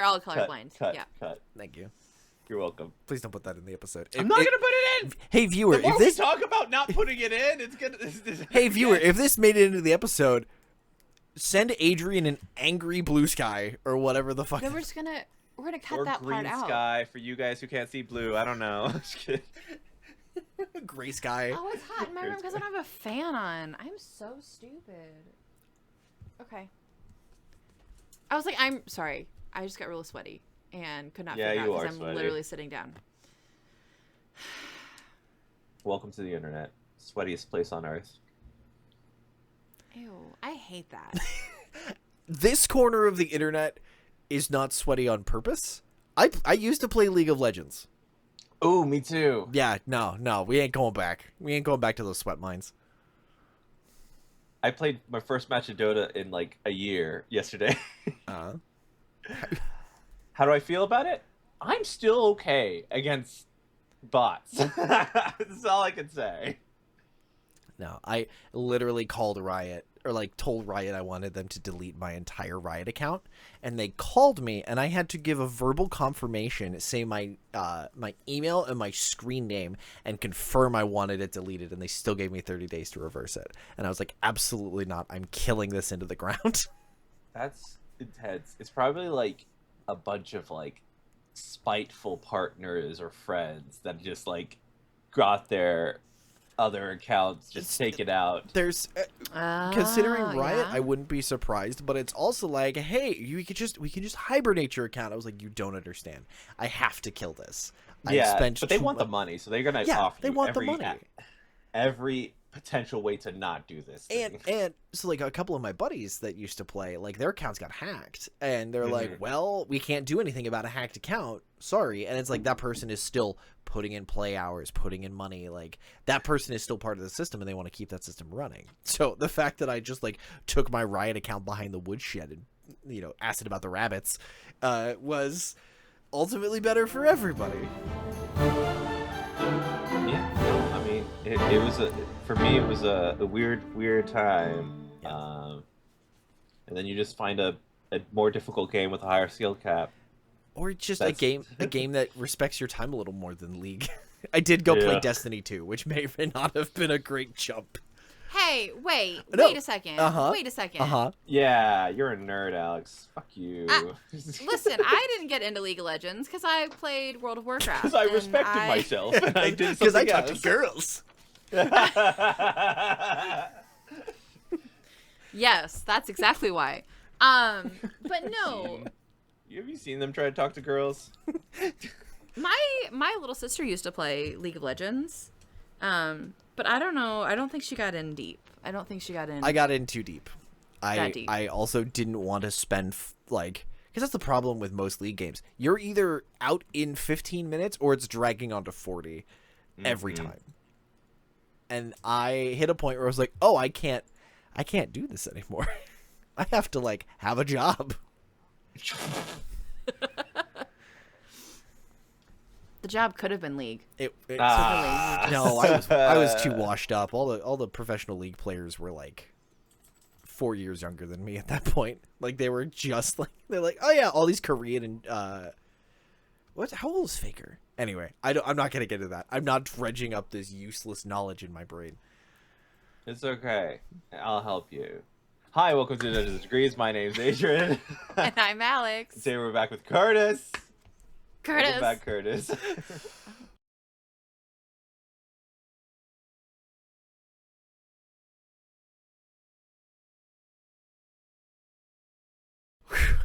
We're all colorblind. Yeah. Cut. Thank you. You're welcome. Please don't put that in the episode. I'm not gonna put it in. Hey viewer, The more if this we talk about not putting it in, it's gonna. Hey viewer, if this made it into the episode, send Adrian an angry blue sky or whatever the fuck. Then we're gonna cut or that green part out. sky for you guys who can't see blue. I don't know. Just kidding. Gray sky. Oh, it's hot in my room because I don't have a fan on. I'm so stupid. Okay. I was like, I'm sorry. I just got really sweaty and could not Yeah, figure you out are because I'm sweaty. literally sitting down. Welcome to the internet, sweatiest place on earth. Ew, I hate that. This corner of the internet is not sweaty on purpose. I used to play League of Legends. Ooh, me too. Yeah, no, we ain't going back. We ain't going back to those sweat mines. I played my first match of Dota in like a year yesterday. Uh, How do I feel about it? I'm still okay against bots. That's all I can say. no, I literally called Riot, or like told Riot I wanted them to delete my entire Riot account, and they called me, and I had to give a verbal confirmation, say my my email and my screen name, and confirm I wanted it deleted, and they still gave me 30 days to reverse it. And I was like, absolutely not. I'm killing this into the ground. That's intense. It's probably like a bunch of like spiteful partners or friends that just like got their other accounts, just take it out. There's considering Riot, yeah. I wouldn't be surprised, but it's also like, hey, we can just hibernate your account. I was like, you don't understand. I have to kill this. Yeah, spent but they too want the much- money, so they're gonna Yeah, offer they you want the every, money. every potential way to not do this thing. And so like a couple of my buddies that used to play, like their accounts got hacked, and they're Mhm. like, well, we can't do anything about a hacked account. Sorry. And it's like that person is still putting in play hours, putting in money. Like that person is still part of the system, and they want to keep that system running. So the fact that I just like took my Riot account behind the woodshed and, you know, asked it about the rabbits, was ultimately better for everybody. Yeah, no, I mean, it was for me it was a weird time. Yeah. And then you just find a more difficult game with a higher skill cap. Or just That's- a game that respects your time a little more than League. I did go play Yeah. Destiny 2, which may or may not have been a great jump. Hey, wait No. a second. Uh-huh. Wait a second. Uh-huh. Yeah, you're a nerd, Alex. Fuck you. Listen, I didn't get into League of Legends because I played World of Warcraft. Because I and respected myself and I did Because I something talked to girls. Yes, that's exactly why. But no, Have you seen them try to talk to girls? my little sister used to play League of Legends, but I don't know. I don't think she got in deep. I don't think she got in. I got in too deep. That deep. I also didn't want to spend, like... Because that's the problem with most League games. You're either out in 15 minutes or it's dragging on to 40 every Mhm. time. And I hit a point where I was like, oh, I can't do this anymore. I have to, like, have a job. The job could have been League. It Ah. no, I was too washed up. All the professional League players were like 4 years younger than me at that point. Like they were just like they're like, oh yeah, all these Korean and how old is Faker? Anyway, I'm not gonna get into that. I'm not dredging up this useless knowledge in my brain. It's okay. I'll help you. Hi, welcome to Dungeons & Degrees. My name's Adrian. And I'm Alex. Today we're back with Curtis. Curtis. Welcome back, Curtis.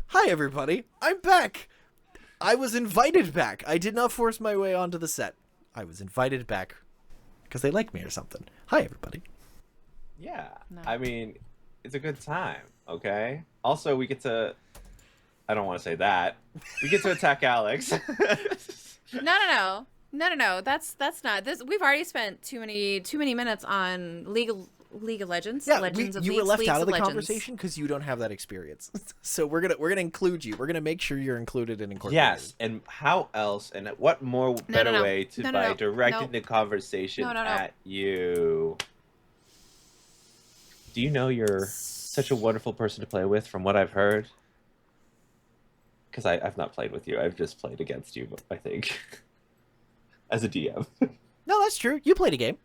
Hi everybody, I'm back. I was invited back. I did not force my way onto the set. I was invited back because they like me or something. Hi everybody. Yeah. No. I mean, it's a good time, okay? Also, we get to... I don't want to say that. We get to attack Alex. No. That's not this. We've already spent too many minutes on League of Legends. Yeah, Legends of you were Leagues, left Leagues out of the Legends. conversation because you don't have that experience. So we're gonna include you. We're gonna make sure you're included and incorporated. Yes, and how else, and what more better no. way to No, by no. directing No. the conversation No. at you? Do you know you're such a wonderful person to play with from what I've heard? because I've not played with you. I've just played against you, I think, as a DM. No, that's true. You played a game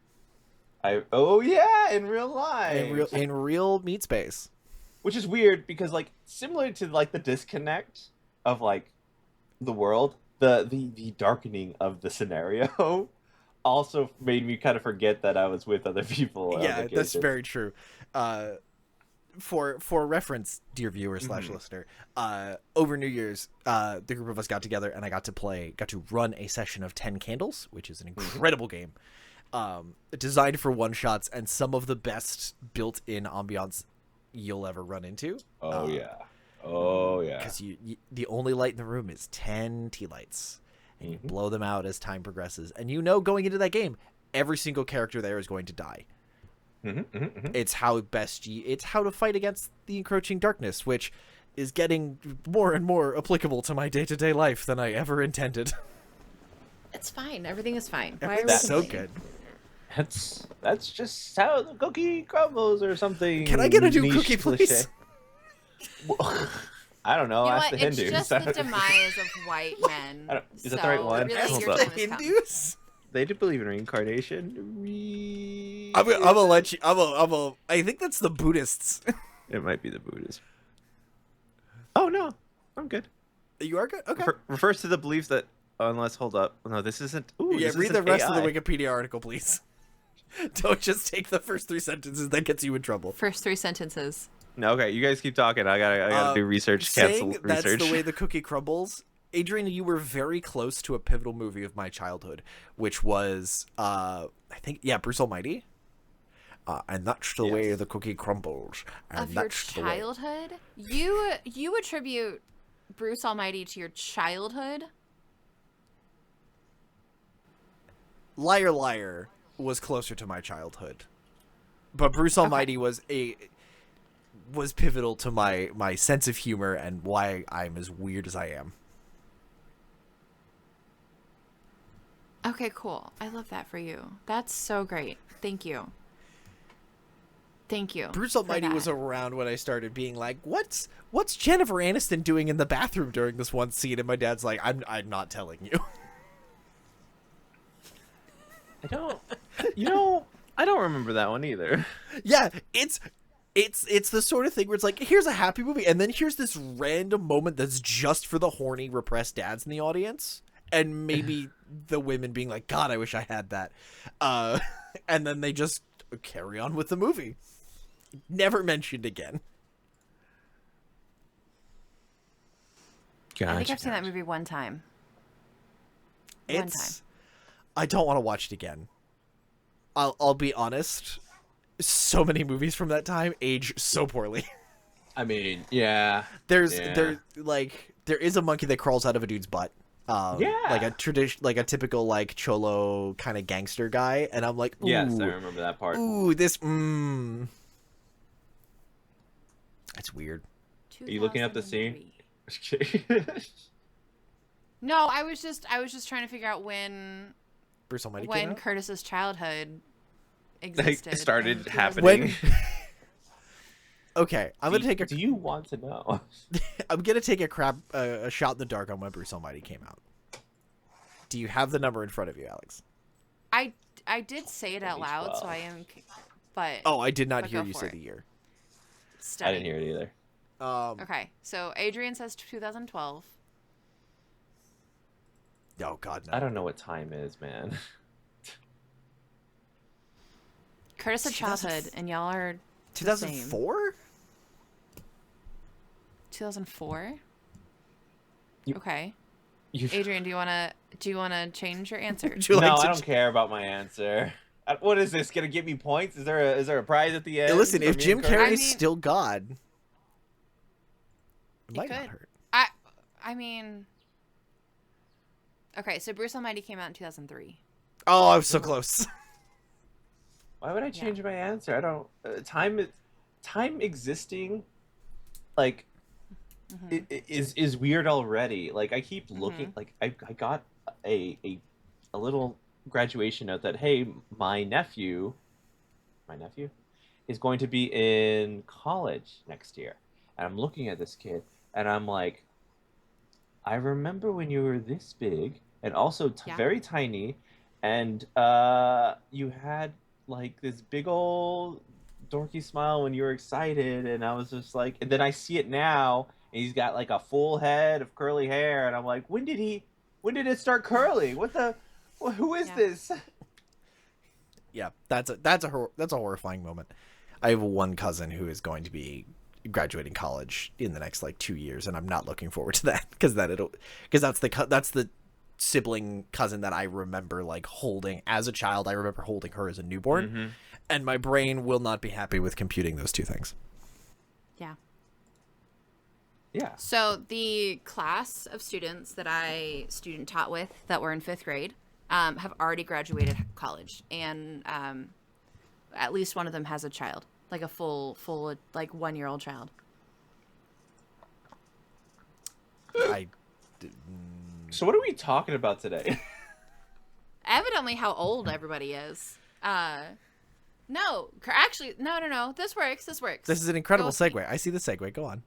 Oh yeah, in real life. in real meat space. Which is weird because like similar to like the disconnect of like the world, the darkening of the scenario also made me kind of forget that I was with other people. On Yeah, occasion. that's very true. For reference, dear viewer slash listener, over New Year's, the group of us got together and I got to run a session of 10 Candles, which is an incredible game, designed for one shots and some of the best built-in ambiance you'll ever run into. Oh yeah. Oh yeah. Because the only light in the room is 10 tea lights, and you blow them out as time progresses, and going into that game, every single character there is going to die. It's how it's how to fight against the encroaching darkness, which is getting more and more applicable to my day-to-day life than I ever intended. It's fine. Everything is fine. That's so good. That's just how the cookie crumbles or something. Can I get a new niche cookie, please? cliche. Well, I don't know. You know Ask what? the It's Hindus. just the demise of white men. Is that the right one? Really, Hold your up. time The has come. Hindus? They do believe in reincarnation. I'm gonna let you. I think that's the Buddhists. It might be the Buddhists. Oh no, I'm good. You are good. Okay. Refers to the beliefs that unless hold up. No, this isn't. Ooh, Yeah, this read the isn't rest AI. of the Wikipedia article, please. Don't just take the first 3 sentences. That gets you in trouble. First 3 sentences. No, okay, you guys keep talking. I gotta do research. Cancel Saying research. that's the way the cookie crumbles. Adrian, you were very close to a pivotal movie of my childhood, which was, I think, Bruce Almighty. And that's the way the cookie crumbles. And Of your that's the way. childhood? You attribute Bruce Almighty to your childhood? Liar Liar was closer to my childhood, but Bruce Almighty was pivotal to my sense of humor and why I'm as weird as I am. Okay, cool. I love that for you. That's so great. Thank you. Thank you. Bruce for Almighty that. was around when I started being like, what's Jennifer Aniston doing in the bathroom during this one scene? And my dad's like, I'm not telling you. I don't. I don't remember that one either. Yeah, it's the sort of thing where it's like, here's a happy movie, and then here's this random moment that's just for the horny, repressed dads in the audience, and maybe the women being like, God, I wish I had that. And then they just carry on with the movie. Never mentioned again. I think I've seen that movie one time. One time. I don't want to watch it again. I'll be honest. So many movies from that time age so poorly. I mean, yeah. There is a monkey that crawls out of a dude's butt. Yeah. Like a typical like cholo kind of gangster guy, and I'm like, ooh, Yes, I remember that part. ooh, this, That's weird. Are you looking up the scene? 2003. No, I was just trying to figure out when Bruce Almighty came out? Curtis's childhood existed. started in happening. Okay, I'm gonna take a. Do you want to know? I'm gonna take a shot in the dark on when Bruce Almighty came out. Do you have the number in front of you, Alex? I did say it out loud, so I am. But Oh, I did not but hear go you for say it. the year. I didn't hear it either. Okay, so Adrian says 2012. Oh God, no. I don't know what time is, man. Curtis said childhood, and y'all are 2004. 2004. You- Okay, You... Adrian, do you wanna change your answer? Would you No, like I to don't care about my answer. What is this gonna give me points? Is there a prize at the end? Listen, for if me Jim and Curtis? Carrey I is mean- still God, it might not could. hurt. I mean, okay, so Bruce Almighty came out in 2003. Oh, I was so close. Why would I change my answer? I don't. Time existing, like, is weird already. Like I keep looking. Like I got a little graduation note that hey, my nephew is going to be in college next year, and I'm looking at this kid, and I'm like, I remember when you were this big and also Yeah. very tiny, and you had like this big old dorky smile when you were excited, and I was just like, and then I see it now, and he's got like a full head of curly hair, and I'm like, when did it start curling? Who is Yeah. this? Yeah, that's a horrifying moment. I have one cousin who is going to be graduating college in the next like 2 years, and I'm not looking forward to that because that's the sibling cousin that I remember like holding as a child. I remember holding her as a newborn, Mm-hmm. and my brain will not be happy with computing those two things. Yeah. Yeah. So the class of students that I student taught with that were in 5th grade have already graduated college, and at least one of them has a child, like a full like 1-year-old child. So what are we talking about today? Evidently how old everybody is. No, actually, no. This works. This is an incredible Go with me. segue. I see the segue. Go on.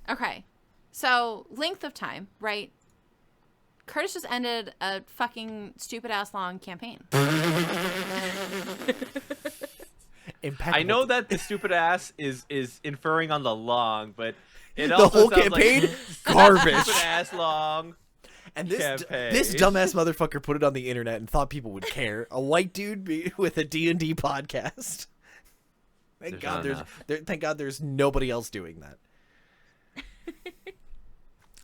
Okay. So, length of time, right? Curtis just ended a fucking stupid-ass long campaign. Impeccable. I know that the stupid ass is inferring on the long, but it The also whole sounds campaign? like Garbage. Stupid ass long. And this campaign. this dumbass motherfucker put it on the internet and thought people would care. A white dude with a D&D podcast. Thank God there's nobody else doing that.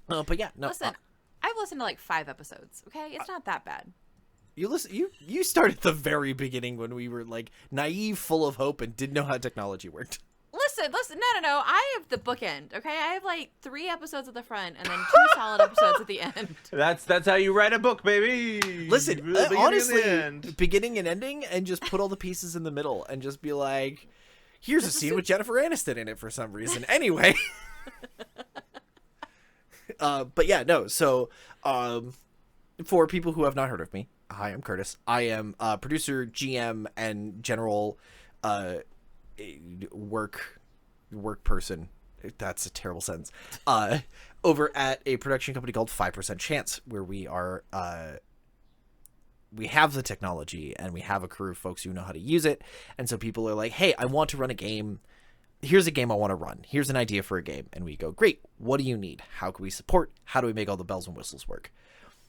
But yeah, no. Listen, I've listened to like 5 episodes, okay? It's not that bad. You started at the very beginning when we were like naive, full of hope, and didn't know how technology worked. Listen, no. I have the bookend, okay? I have like 3 episodes at the front and then 2 solid episodes at the end. That's how you write a book, baby. Listen, Beginning and honestly, end. beginning and ending, and just put all the pieces in the middle, and just be like, here's a scene with Jennifer Aniston in it for some reason. Anyway. But yeah, no. So, for people who have not heard of me, hi, I'm Curtis. I am producer, GM, and general work person. That's a terrible sentence. Over at a production company called 5% Chance, where we are we have the technology and we have a crew of folks who know how to use it. And so people are like, hey, I want to run a game. Here's a game I want to run. Here's an idea for a game. And we go, great. What do you need? How can we support? How do we make all the bells and whistles work?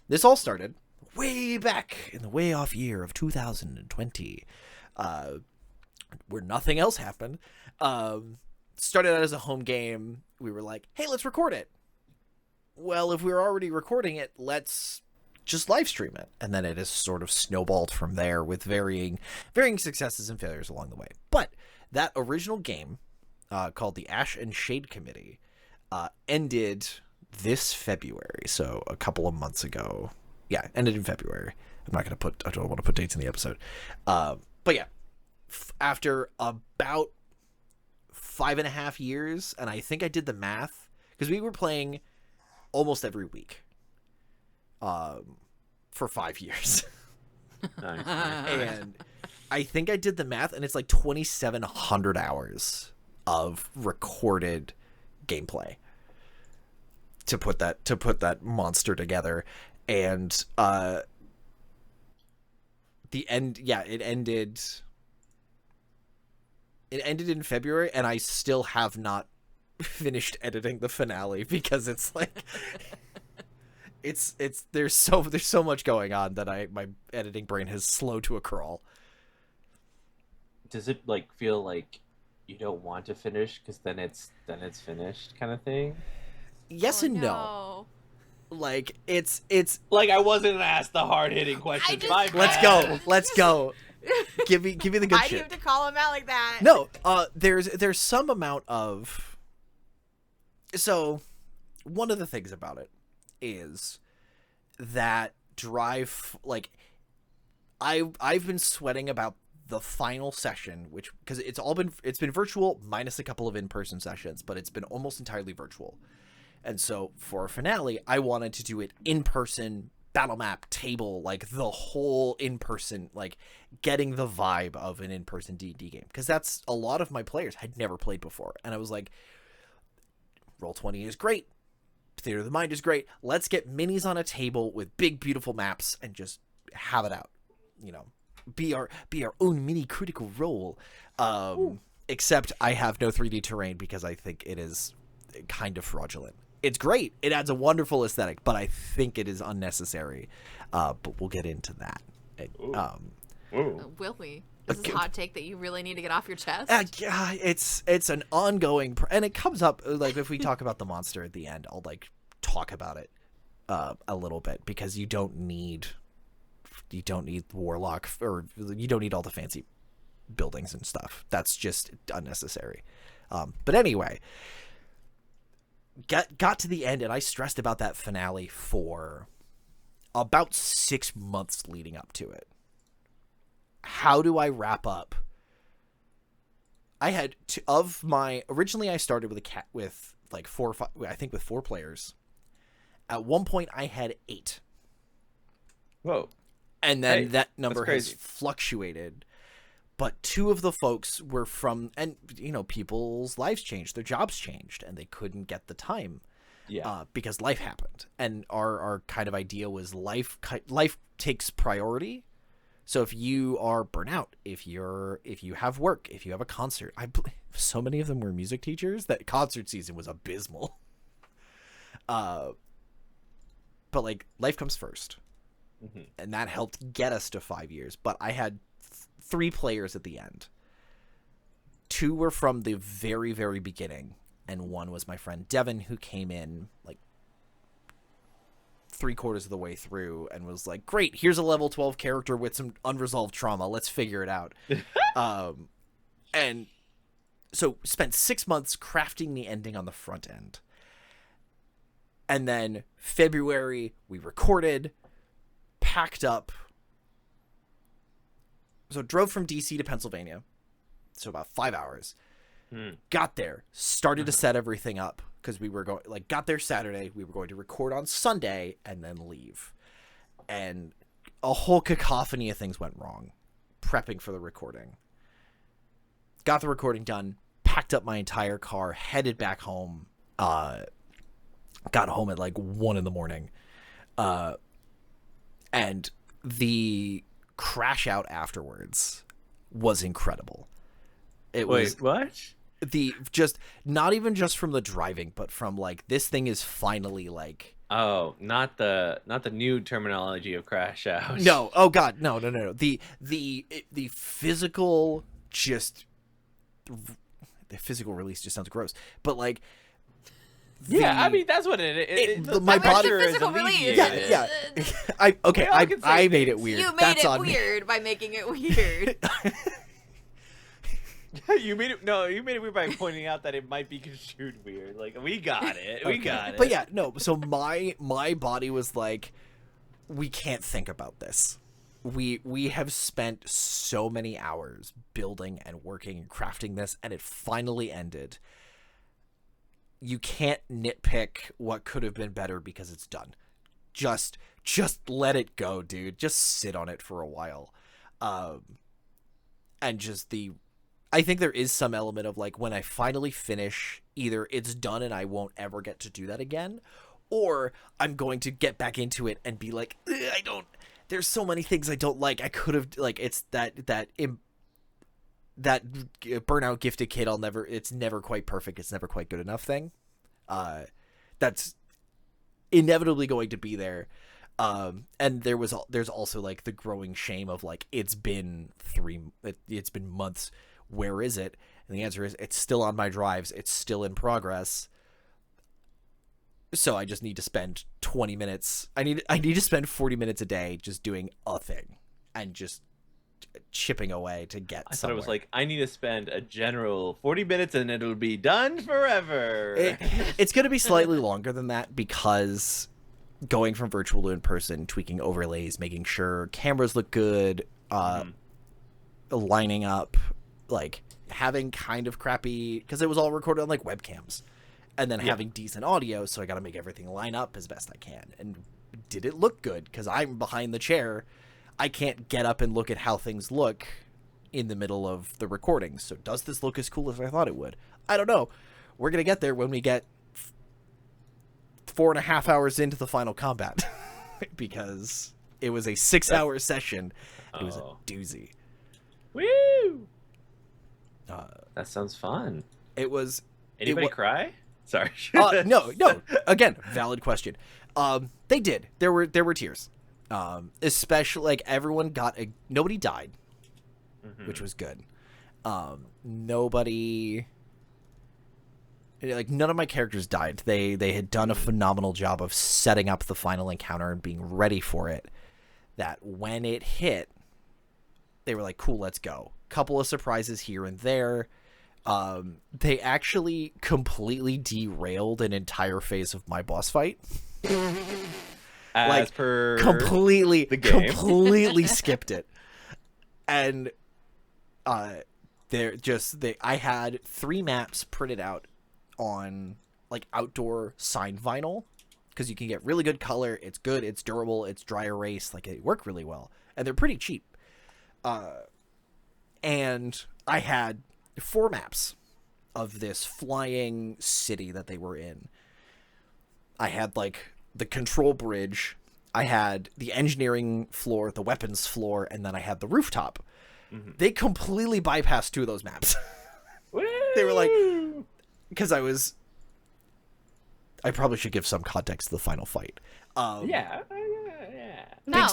This all started way back in the way off year of 2020, where nothing else happened. Started out as a home game. We were like, hey, let's record it. Well, if we're already recording it, let's just live stream it. And then it has sort of snowballed from there with varying successes and failures along the way. But that original game, called the Ash and Shade Committee, ended this February. So a couple of months ago. Yeah, ended in February. I don't want to put dates in the episode. But yeah, after about 5.5 years, and I think I did the math, because we were playing almost every week for 5 years. Nice. And I think I did the math, and it's like 2,700 hours of recorded gameplay to put that monster together. And the end, yeah, it ended in February, and I still have not finished editing the finale because it's like it's there's so much going on that my editing brain has slowed to a crawl. Does it like feel like you don't want to finish because then it's finished kind of thing? Yes and no. Like it's like I wasn't asked the hard hitting question. Let's go. Give me the good Why shit. do you have to call him out like that? No, there's some amount of. So, one of the things about it is that drive. Like, I've been sweating about the final session, which because it's been virtual minus a couple of in-person sessions, but it's been almost entirely virtual. And so for a finale, I wanted to do it in person, battle map, table, like the whole in person, like getting the vibe of an in-person D&D game, because that's a lot of my players had never played before. And I was like, Roll20 is great. Theater of the Mind is great. Let's get minis on a table with big, beautiful maps and just have it out. You know, be our own mini Critical Role. Except I have no 3D terrain because I think it is kind of fraudulent. It's great. It adds a wonderful aesthetic, but I think it is unnecessary. But we'll get into that. Will we? Is this a hot take that you really need to get off your chest? Yeah, it's an ongoing, and it comes up like if we talk about the monster at the end, I'll like talk about it a little bit because you don't need Warlock or you don't need all the fancy buildings and stuff. That's just unnecessary. But anyway, got to the end, and I stressed about that finale for about 6 months leading up to it. How do I wrap up? I had originally I started with like 4 or 5, I think with 4 players. At one point I had 8. Whoa. And then that number has fluctuated. But 2 of the folks were from, and you know, people's lives changed, their jobs changed, and they couldn't get the time. Yeah. Because life happened. And our kind of idea was life takes priority. So if you are burnout, if you have work, if you have a concert, so many of them were music teachers that concert season was abysmal. But like life comes first, and that helped get us to 5 years. But I had 3 players at the end. 2 were from the very, very beginning, and 1 was my friend Devin, who came in like 3/4 of the way through and was like, great, here's a level 12 character with some unresolved trauma, let's figure it out. And so spent 6 months crafting the ending on the front end, and then February we recorded, packed up, so drove from DC to Pennsylvania, so about 5 hours. Got there, started to set everything up because we were going, like, got there Saturday, we were going to record on Sunday and then leave, and a whole cacophony of things went wrong prepping for the recording. Got the recording done, packed up my entire car, headed back home, got home at like 1 a.m, and the crash out afterwards was incredible. Wait, what? Just not even just from the driving, but from like, this thing is finally like, oh, not the new terminology of crash out. No, oh god, no. The physical, just the physical release just sounds gross, but like, yeah, I mean that's what it is. My body, the physical release. Yeah. I made it weird. You made it weird by making it weird. You made it weird by pointing out that it might be construed weird. Like, we got it. We got it. But yeah, no, so my body was like, we can't think about this. We have spent so many hours building and working and crafting this, and it finally ended. You can't nitpick what could have been better because it's done. Just let it go, dude. Just sit on it for a while. And just I think there is some element of like, when I finally finish, either it's done and I won't ever get to do that again, or I'm going to get back into it and be like, there's so many things I don't like. I could have, like, it's that burnout gifted kid, it's never quite perfect, it's never quite good enough thing. That's inevitably going to be there. And there's also like the growing shame of like, it's been months. Where is it? And the answer is, it's still on my drives. It's still in progress. So I just need to spend 20 minutes. I need to spend 40 minutes a day just doing a thing and just chipping away to get somewhere. I thought it was like, I need to spend a general 40 minutes and it'll be done forever. It's going to be slightly longer than that, because going from virtual to in person, tweaking overlays, making sure cameras look good, lining up, like having kind of crappy, because it was all recorded on like webcams, and then having decent audio, so I got to make everything line up as best I can. And did it look good? Because I'm behind the chair, I can't get up and look at how things look in the middle of the recording. So does this look as cool as I thought it would? I don't know. We're gonna get there when we get 4.5 hours into the final combat because it was a 6-hour session. It was a doozy. Woo! That sounds fun. It was. Anybody cry? Sorry. No. Again, valid question. They did. There were tears. Especially like everyone nobody died, which was good. Nobody. Like none of my characters died. They had done a phenomenal job of setting up the final encounter and being ready for it. That when it hit, they were like, "Cool, let's go." Couple of surprises here and there. They actually completely derailed an entire phase of my boss fight. As per completely the game. Completely skipped it. And I had 3 maps printed out on like outdoor signed vinyl because you can get really good color. It's good, it's durable, it's dry erase, like they work really well, and they're pretty cheap. And I had 4 maps of this flying city that they were in. I had like the control bridge, I had the engineering floor, the weapons floor, and then I had the rooftop. They completely bypassed 2 of those maps. They were like, because I probably should give some context to the final fight. Yeah. No.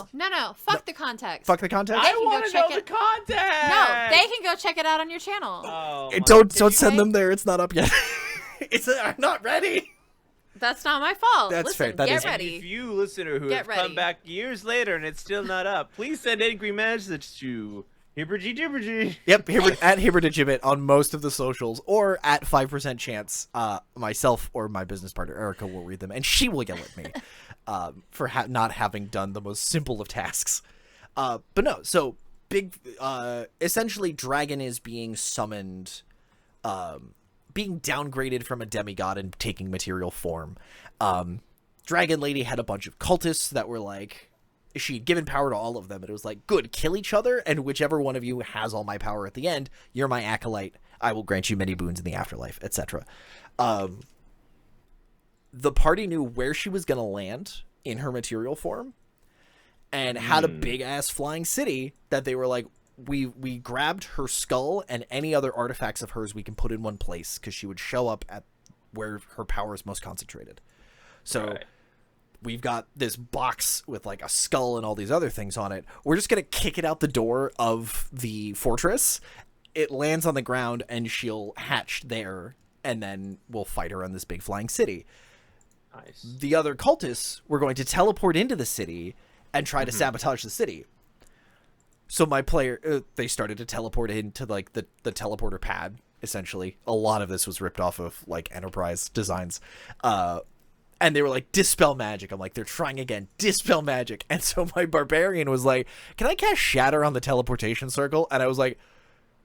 Fuck the context. Fuck the context. I want to know the context. No, they can go check it out on your channel. Oh, don't send them there. It's not up yet. I'm not ready. That's not my fault. That's fair. That get is- ready. If you listener who Get have come ready. back years later and it's still not up, please send angry message to Hibbergy. Yep, at Hibberdigibit on most of the socials, or at 5% chance. Myself or my business partner Erica will read them, and she will yell at me for not having done the most simple of tasks. But no, so big. Essentially, Dragon is being summoned, being downgraded from a demigod and taking material form. Dragon Lady had a bunch of cultists that were like. She'd given power to all of them, and it was like, good, kill each other, and whichever one of you has all my power at the end, you're my acolyte. I will grant you many boons in the afterlife, etc. The party knew where she was going to land in her material form, and had a big-ass flying city that they were like, we grabbed her skull and any other artifacts of hers we can put in one place, because she would show up at where her power is most concentrated. So... Right. We've got this box with like a skull and all these other things on it. We're just going to kick it out the door of the fortress. It lands on the ground and she'll hatch there, and then we'll fight her on this big flying city. Nice. The other cultists were going to teleport into the city and try to sabotage the city. So my player, they started to teleport into like the teleporter pad, essentially. A lot of this was ripped off of like Enterprise designs. And they were like, dispel magic. I'm like, they're trying again. Dispel magic. And so my barbarian was like, can I cast shatter on the teleportation circle? And I was like,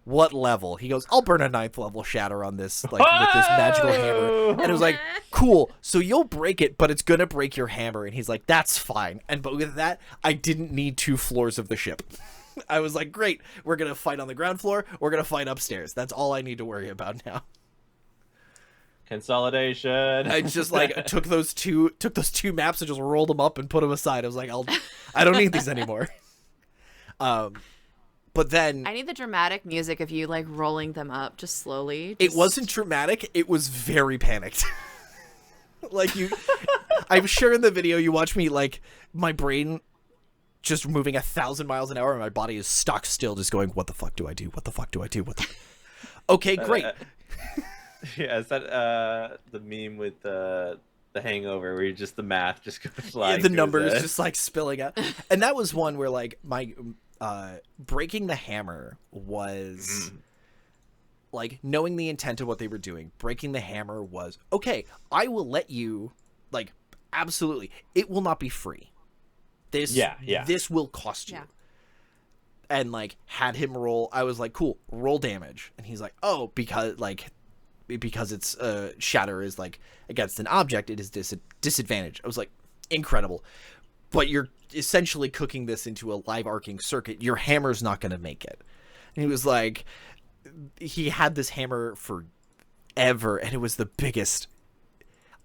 what level? He goes, I'll burn a 9th level shatter on this, like with this magical hammer. And it was like, cool. So you'll break it, but it's going to break your hammer. And he's like, that's fine. But with that, I didn't need 2 floors of the ship. I was like, great. We're going to fight on the ground floor. We're going to fight upstairs. That's all I need to worry about now. Consolidation. I just like took those two maps and just rolled them up and put them aside. I was like, I don't need these anymore. But then I need the dramatic music of you like rolling them up just slowly. it wasn't dramatic. It was very panicked. Like I'm sure in the video you watch me like my brain just moving 1,000 miles an hour and my body is stock still, just going, what the fuck do I do? What the fuck do I do? Okay, great. Yeah, is that the meme with the Hangover where the math just goes flying? Yeah, the numbers just like spilling out. And that was one where like my breaking the hammer was like knowing the intent of what they were doing. Breaking the hammer was okay. I will let you like absolutely. It will not be free. This will cost you. Yeah. And like had him roll. I was like, cool, roll damage. And he's like, oh, because it's shatter is like against an object, it is disadvantage. I was like, incredible. But you're essentially cooking this into a live arcing circuit. Your hammer's not going to make it. And he was like, he had this hammer forever, and it was the biggest.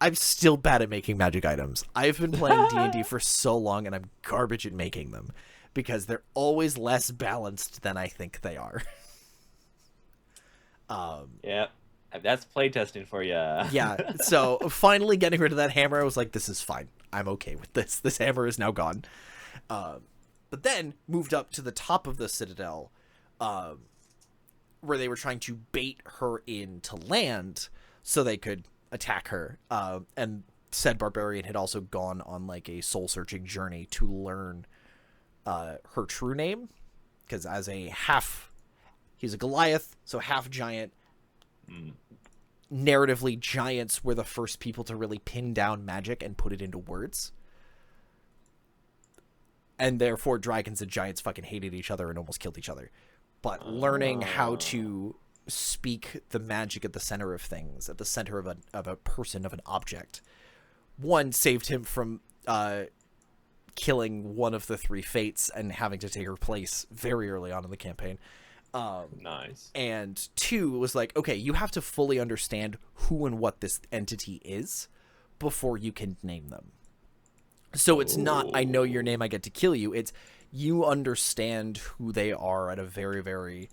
I'm still bad at making magic items. I've been playing D&D for so long, and I'm garbage at making them because they're always less balanced than I think they are. Yeah, that's playtesting for you. Yeah, so finally getting rid of that hammer, I was like, this is fine. I'm okay with this. This hammer is now gone. But then moved up to the top of the citadel, where they were trying to bait her in to land so they could attack her. And said barbarian had also gone on like a soul-searching journey to learn her true name, because as a half, he's a Goliath, so half giant. Narratively, giants were the first people to really pin down magic and put it into words. And therefore, dragons and giants fucking hated each other and almost killed each other. But learning how to speak the magic at the center of things, at the center of a person, of an object, one saved him from killing one of the three fates and having to take her place very early on in the campaign. Nice. And two was like, okay, you have to fully understand who and what this entity is before you can name them. So it's not, I know your name, I get to kill you. It's, you understand who they are at a very, very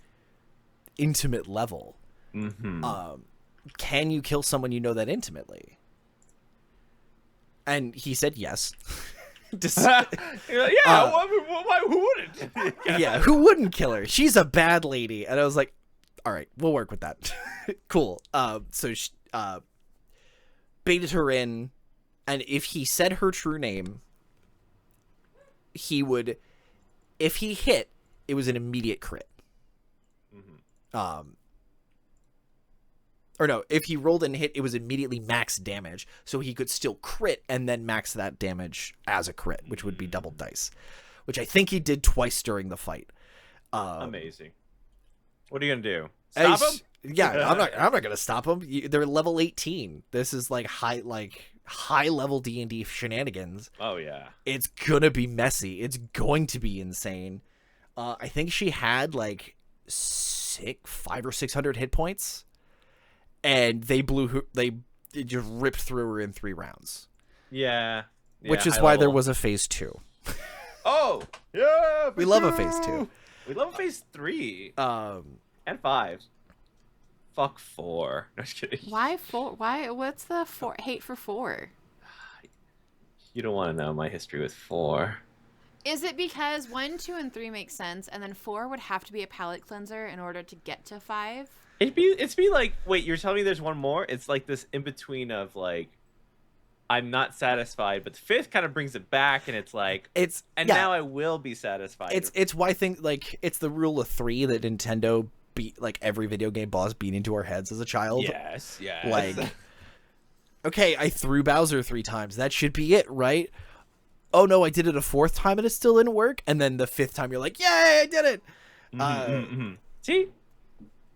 intimate level. Mm-hmm. Can you kill someone you know that intimately? And he said yes. You're like, yeah, who wouldn't? Yeah, who wouldn't kill her? She's a bad lady. And I was like, all right, we'll work with that. Cool. So she, baited her in, and if he said her true name, he would, if he hit, it was an immediate crit. Mm-hmm. Or no, if he rolled and hit, it was immediately max damage, so he could still crit and then max that damage as a crit, which would be double dice, which I think he did twice during the fight. Amazing. What are you gonna do? Stop him? Yeah, I'm not gonna stop him. They're level 18. This is like high level D&D shenanigans. Oh yeah. It's gonna be messy. It's going to be insane. I think she had like 500 or 600 hit points. And they just ripped through her in 3 rounds. Yeah. Which is why there was a phase 2. Oh! Yeah! We love a phase 2. We love a phase 3. And 5. Fuck 4. No, just kidding. Why 4? Why? What's the hate for 4? You don't want to know my history with 4. Is it because 1, 2, and 3 make sense, and then 4 would have to be a palate cleanser in order to get to 5? It's be like, wait, you're telling me there's one more? It's like this in between of like, I'm not satisfied, but the 5th kind of brings it back, and it's like, now I will be satisfied. It's why I think like it's the rule of 3 that Nintendo beat, like every video game boss beat into our heads as a child. Yes. Like, okay, I threw Bowser 3 times. That should be it, right? Oh no, I did it a 4th time and it still didn't work. And then the 5th time, you're like, yay, I did it. See.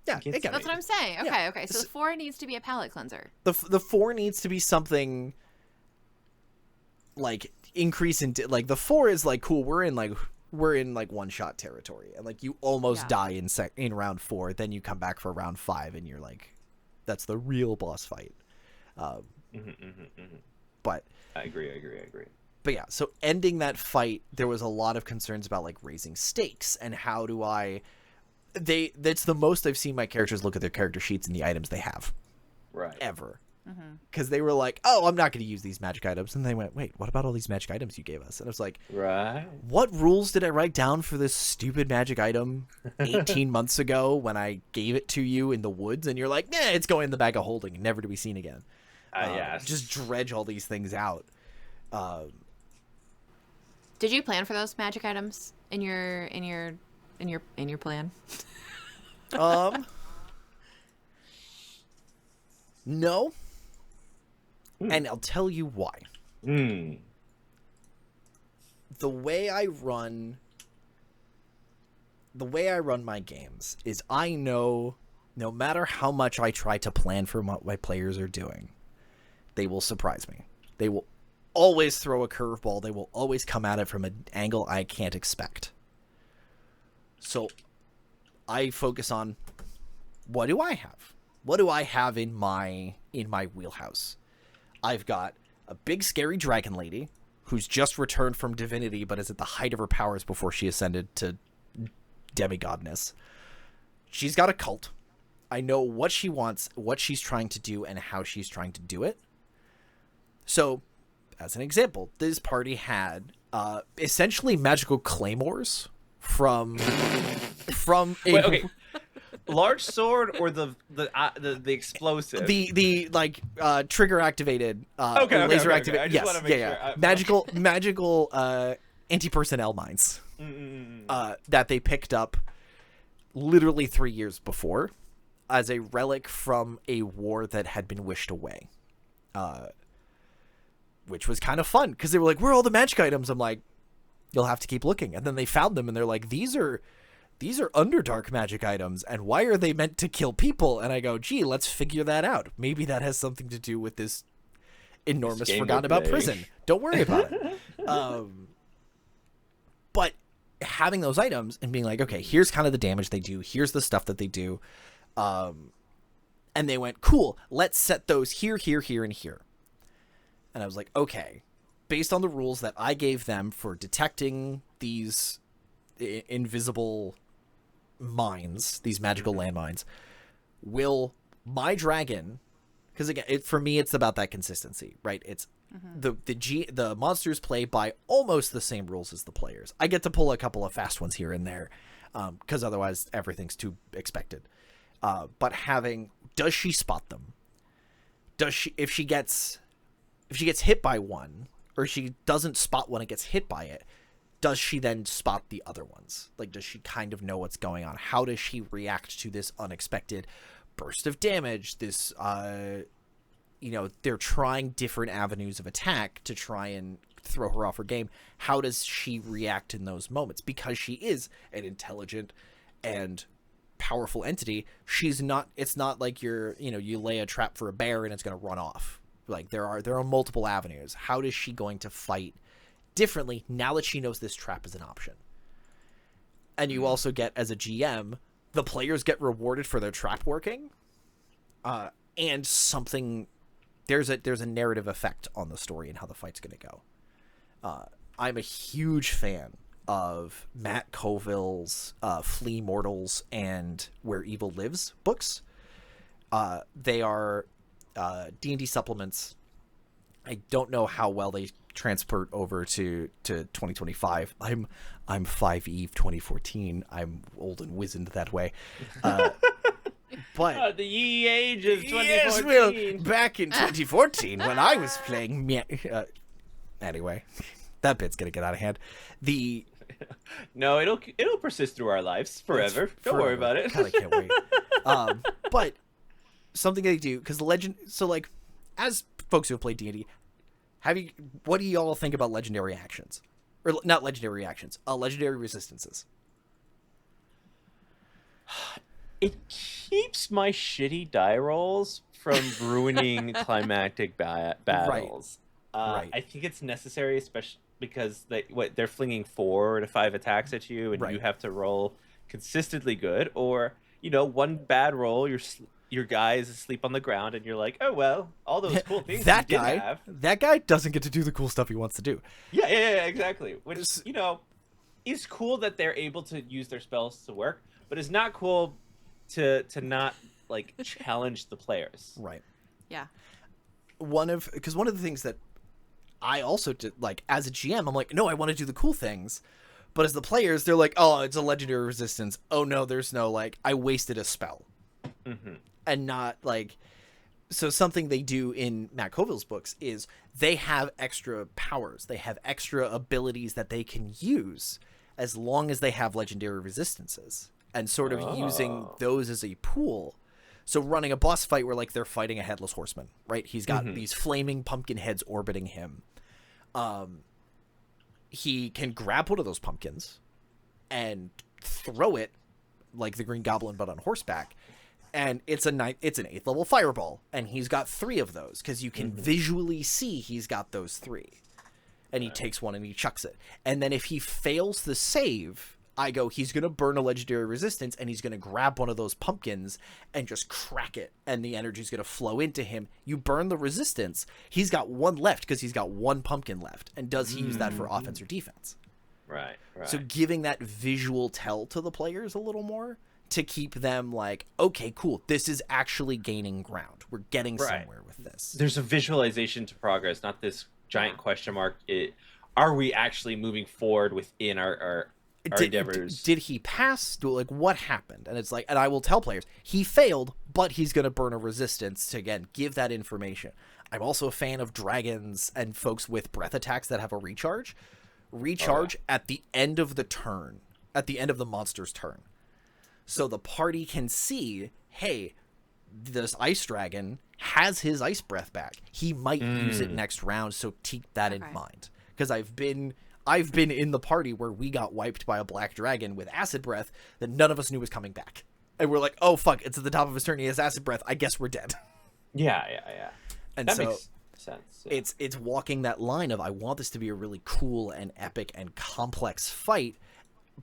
Yeah, that's what I'm saying. Okay. So the 4 needs to be a palate cleanser. The 4 needs to be something like increase in like the 4 is like cool. We're in like one shot territory, and like you almost die in round 4. Then you come back for round 5, and you're like, that's the real boss fight. But I agree. But yeah, so ending that fight, there was a lot of concerns about like raising stakes and how do I. That's the most I've seen my characters look at their character sheets and the items they have. Right. Ever. Because they were like, oh, I'm not going to use these magic items. And they went, wait, what about all these magic items you gave us? And I was like, right. What rules did I write down for this stupid magic item 18 months ago when I gave it to you in the woods? And you're like, nah, it's going in the bag of holding, never to be seen again. Yeah. Just dredge all these things out. Did you plan for those magic items in your plan? No. And I'll tell you why. The way I run my games is I know no matter how much I try to plan for what my players are doing, they will surprise me. They will always throw a curveball. They will always come at it from an angle I can't expect. So I focus on, what do I have? What do I have in my wheelhouse? I've got a big scary dragon lady who's just returned from divinity but is at the height of her powers before she ascended to demigodness. She's got a cult. I know what she wants, what she's trying to do, and how she's trying to do it. So, as an example, this party had essentially magical claymores from a... Wait, okay. Large sword or the explosive? The trigger activated laser activated. Okay. Yes, Sure. Magical anti-personnel mines that they picked up literally 3 years before as a relic from a war that had been wished away. Which was kind of fun because they were like, "Where are all the magic items?" I'm like, "You'll have to keep looking." And then they found them and they're like, These are Underdark magic items, and why are they meant to kill people? And I go, gee, let's figure that out. Maybe that has something to do with this enormous forgotten about prison. Don't worry about it. But having those items and being like, okay, here's kind of the damage they do. Here's the stuff that they do. And they went, cool, let's set those here, here, here, and here. And I was like, okay, based on the rules that I gave them for detecting these invisible mines, these magical landmines, will my dragon, because again, for me it's about that consistency, right? It's the monsters play by almost the same rules as the players. I get to pull a couple of fast ones here and there because otherwise everything's too expected. But does she spot them? Does she, if she gets hit by one, or she doesn't spot one and gets hit by it, does she then spot the other ones? Like, does she kind of know what's going on? How does she react to this unexpected burst of damage? This, they're trying different avenues of attack to try and throw her off her game. How does she react in those moments? Because she is an intelligent and powerful entity. It's not like you lay a trap for a bear and it's going to run off. Like, there are multiple avenues. How is she going to fight differently now that she knows this trap is an option? And you also get, as a GM, the players get rewarded for their trap working, and there's a narrative effect on the story and how the fight's going to go. I'm a huge fan of Matt Colville's Flee Mortals and Where Evil Lives books. They are D&D supplements. I don't know how well they transport over to 2025. I'm 5 2014. I'm old and wizened that way. But the ye age of 2014. Yes, well, back in 2014 when I was playing anyway, that bit's gonna get out of hand. No, it'll persist through our lives forever. Don't worry about it. God, I can't wait. But something they do, because as folks who have played D&D, what do y'all think about legendary actions? Or not legendary actions, legendary resistances. It keeps my shitty die rolls from ruining climactic battles. Right. I think it's necessary, especially because they're flinging 4 to 5 attacks at you, and you have to roll consistently good, or one bad roll, your guy is asleep on the ground, and you're like, oh well, all those cool things that guy doesn't get to do the cool stuff he wants to do. Yeah, exactly. Which is cool that they're able to use their spells to work, but it's not cool to not challenge the players. Right. Yeah. Because one of the things that I also did, as a GM, I'm like, no, I want to do the cool things. But as the players, they're like, oh, it's a legendary resistance. Oh no, there's no I wasted a spell. Mm-hmm. And not so something they do in Matt Colville's books is they have extra powers. They have extra abilities that they can use as long as they have legendary resistances, and sort of using those as a pool. So running a boss fight where they're fighting a headless horseman, right? He's got these flaming pumpkin heads orbiting him. He can grab one of those pumpkins and throw it like the Green Goblin, but on horseback. And it's an 8th level fireball, and he's got 3 of those because you can visually see he's got those 3. And he takes one and he chucks it. And then if he fails the save, I go, he's going to burn a legendary resistance, and he's going to grab one of those pumpkins and just crack it, and the energy's going to flow into him. You burn the resistance. He's got one left because he's got one pumpkin left. And does he use that for offense or defense? Right. So giving that visual tell to the players a little more to keep them like, okay, cool, this is actually gaining ground. We're getting somewhere with this. There's a visualization to progress, not this giant question mark. Are we actually moving forward within our endeavors? Did he pass? Like, what happened? And it's like, and I will tell players, he failed, but he's going to burn a resistance to, again, give that information. I'm also a fan of dragons and folks with breath attacks that have a recharge. At the end of the turn, at the end of the monster's turn. So the party can see, hey, this ice dragon has his ice breath back. He might use it next round, so keep that in mind. Because I've been in the party where we got wiped by a black dragon with acid breath that none of us knew was coming back. And we're like, oh, fuck, it's at the top of his turn. He has acid breath. I guess we're dead. Yeah. And that so makes sense. Yeah. It's walking that line of, I want this to be a really cool and epic and complex fight,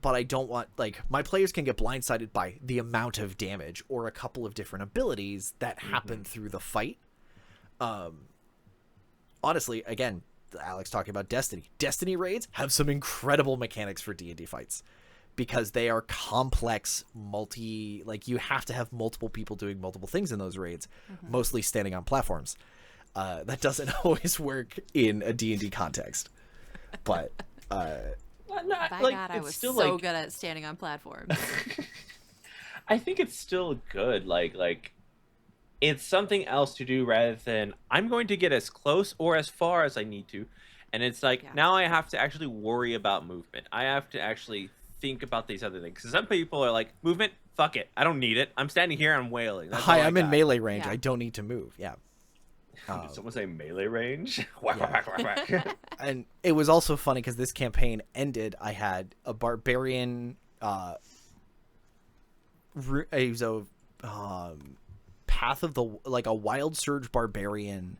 but I don't want, like, my players can get blindsided by the amount of damage or a couple of different abilities that happen through the fight. Honestly, again, Alex talking about Destiny raids have some incredible mechanics for D&D fights because they are complex, like, you have to have multiple people doing multiple things in those raids, mostly standing on platforms. That doesn't always work in a D&D context, but By God, I was still so good at standing on platforms. I think it's still good. Like it's something else to do rather than I'm going to get as close or as far as I need to. And it's like, now I have to actually worry about movement. I have to actually think about these other things. Because some people are like, movement, fuck it. I don't need it. I'm standing here, I'm wailing. That's hi, all I'm I in got. melee range. I don't need to move. Yeah. Did someone say melee range? And it was also funny because this campaign ended. I had a barbarian, path of the, like, a wild surge barbarian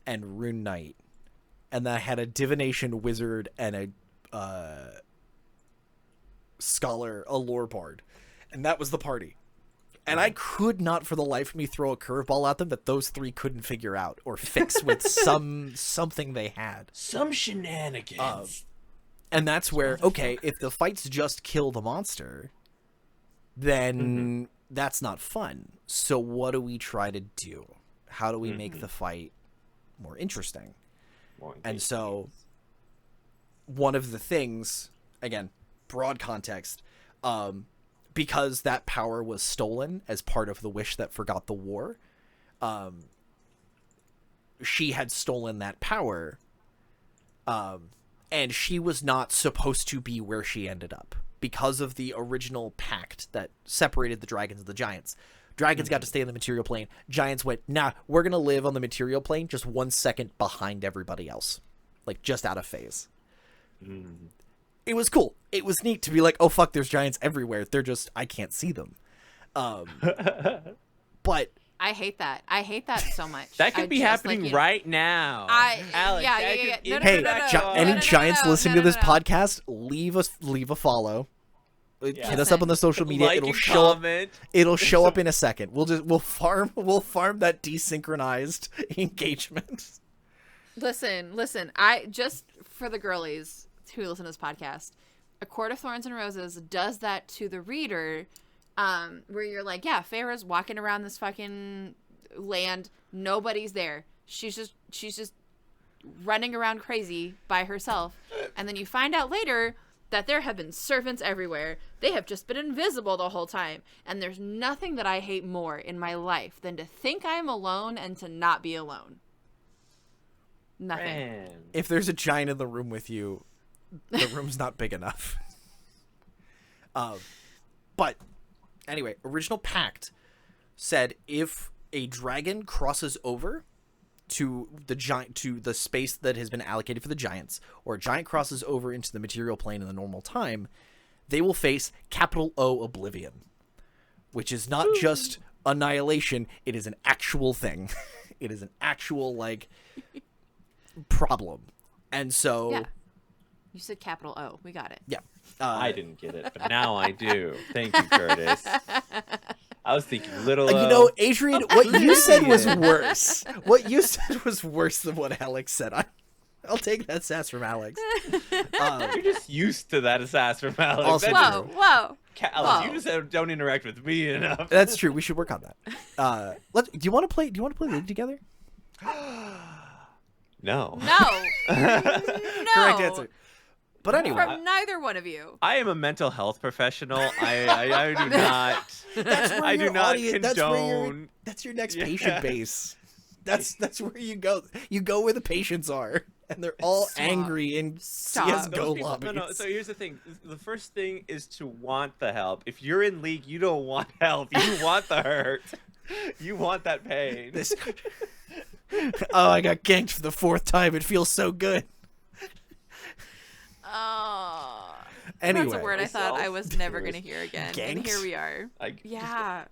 and rune knight, and then I had a divination wizard and a scholar, a lore bard, and that was the party. And I could not for the life of me throw a curveball at them that those three couldn't figure out or fix with something they had. Some shenanigans. And that's where, okay, if the fights just kill the monster, then that's not fun. So what do we try to do? How do we make the fight more interesting? And so one of the things, again, broad context, because that power was stolen as part of the wish that forgot the war, she had stolen that power, and she was not supposed to be where she ended up because of the original pact that separated the dragons and the giants. Dragons got to stay in the material plane. Giants went, nah, we're going to live on the material plane just 1 second behind everybody else, like just out of phase. It was cool. It was neat to be like, oh, fuck, there's giants everywhere. They're just, I can't see them. But I hate that. I hate that so much. That could be happening right now. Alex, No, any giants listening to this podcast, leave a follow. Hit us up on the social media. Like It'll and show up. comment. It'll show up in a second. We'll farm that desynchronized engagement. Listen. I just, for the girlies who listen to this podcast, A Court of Thorns and Roses does that to the reader, where you're like, yeah, Farrah's walking around this fucking land, nobody's there. She's just running around crazy by herself, and then you find out later that there have been servants everywhere. They have just been invisible the whole time, and there's nothing that I hate more in my life than to think I'm alone and to not be alone. Nothing. Man. If there's a giant in the room with you, the room's not big enough. But anyway, original pact said if a dragon crosses over to the space that has been allocated for the giants, or a giant crosses over into the material plane in the normal time, they will face capital O Oblivion, which is not just annihilation, it is an actual thing. It is an actual, like, problem. And so You said capital O. We got it. Yeah. I didn't get it, but now I do. Thank you, Curtis. I was thinking little You O. know, Adrian, what you said was Yeah. worse. What you said was worse than what Alex said. I'll take that sass from Alex. You're just used to that sass from Alex. Also That's true. Whoa. Alex, Whoa. you just don't interact with me enough. That's true. We should work on that. Do you want to play League together? No. No. Correct answer. But anyway, From neither one of you. I am a mental health professional. I do not. that's where I your do not audience, condone. that's your next Yeah. patient base. That's where you go. You go where the patients are, and they're all Stop. angry in Stop. CS:GO Those people- lobbies. No. So here's the thing. The first thing is to want the help. If you're in League, you don't want help. You want the hurt. You want that pain. This- oh, I got ganked for the 4th time. It feels so good. Oh. Anyway, That's a word I thought I was never going to hear again. And Ganks? here we are. Yeah.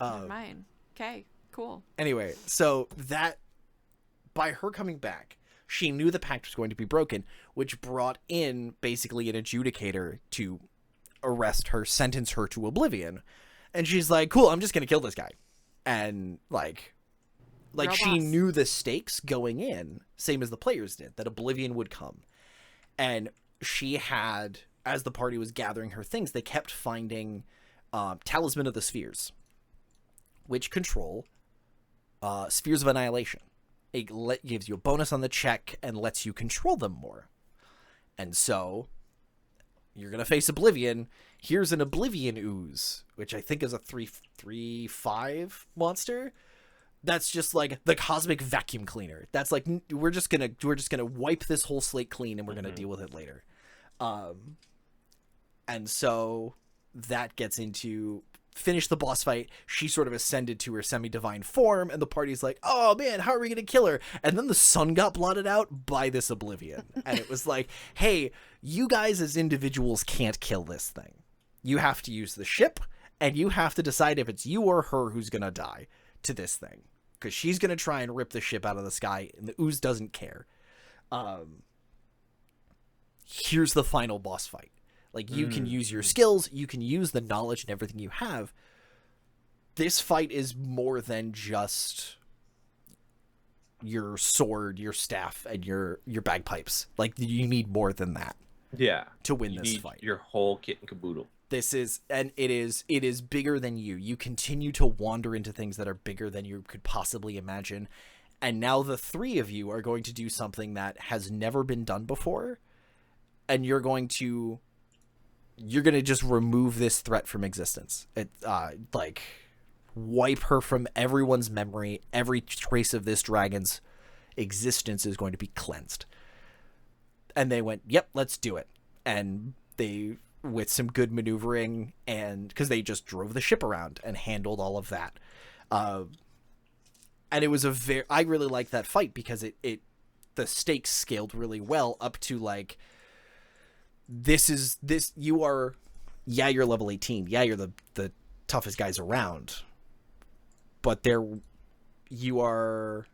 um, Mine. Okay. Cool. Anyway, so that by her coming back, she knew the pact was going to be broken, which brought in basically an adjudicator to arrest her, sentence her to oblivion. And she's like, cool, I'm just going to kill this guy. And like Girl she boss. knew the stakes going in, same as the players did, that oblivion would come. And she had, as the party was gathering her things, they kept finding Talisman of the Spheres, which control spheres of annihilation. It gives you a bonus on the check and lets you control them more. And so you're going to face Oblivion. Here's an Oblivion Ooze, which I think is a 3/5 monster. That's just like the cosmic vacuum cleaner. That's like, we're just gonna wipe this whole slate clean and we're gonna deal with it later. And so that gets into finish the boss fight. She sort of ascended to her semi-divine form, and the party's like, oh man, how are we gonna kill her? And then the sun got blotted out by this Oblivion. And it was like, hey, you guys as individuals can't kill this thing. You have to use the ship, and you have to decide if it's you or her who's gonna die to this thing. Because she's going to try and rip the ship out of the sky, and the ooze doesn't care. Here's the final boss fight. Like, you can use your skills, you can use the knowledge and everything you have. This fight is more than just your sword, your staff, and your bagpipes. Like, you need more than that Yeah. to win You this need fight. your whole kit and caboodle. This is, and it is bigger than you. You continue to wander into things that are bigger than you could possibly imagine. And now the three of you are going to do something that has never been done before. And you're going to just remove this threat from existence. It, like, wipe her from everyone's memory. Every trace of this dragon's existence is going to be cleansed. And they went, yep, let's do it. And they, with some good maneuvering, and because they just drove the ship around and handled all of that. And it was I really liked that fight because the stakes scaled really well up to like, you're level 18. Yeah, you're the toughest guys around, but you are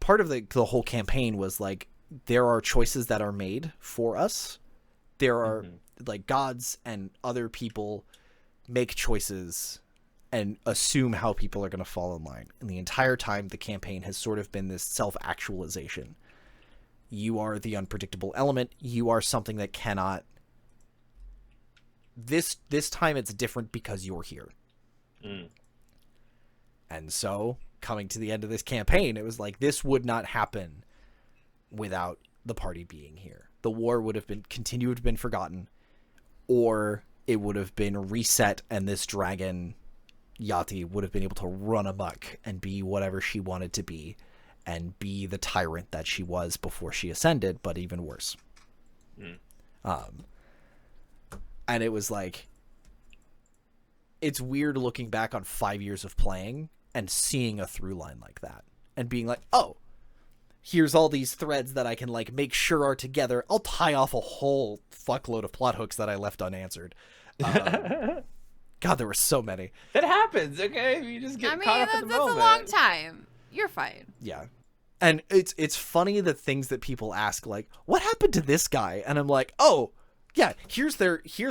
part of the whole campaign was like, there are choices that are made for us. There are like gods and other people make choices and assume how people are going to fall in line. And the entire time the campaign has sort of been this self-actualization. You are the unpredictable element. You are something that cannot. This time it's different because you're here. And so coming to the end of this campaign, it was like, this would not happen without the party being here. The war would have continued to have been forgotten, or it would have been reset, and this dragon, Yati, would have been able to run amok and be whatever she wanted to be, and be the tyrant that she was before she ascended, but even worse. And it was like, it's weird looking back on 5 years of playing and seeing a through line like that, and being like, oh, here's all these threads that I can like make sure are together. I'll tie off a whole fuckload of plot hooks that I left unanswered. God, there were so many. That happens, okay? You just get caught up in the that's moment. a long time. You're fine. Yeah. And it's funny the things that people ask, like, what happened to this guy? And I'm like, oh, yeah, here's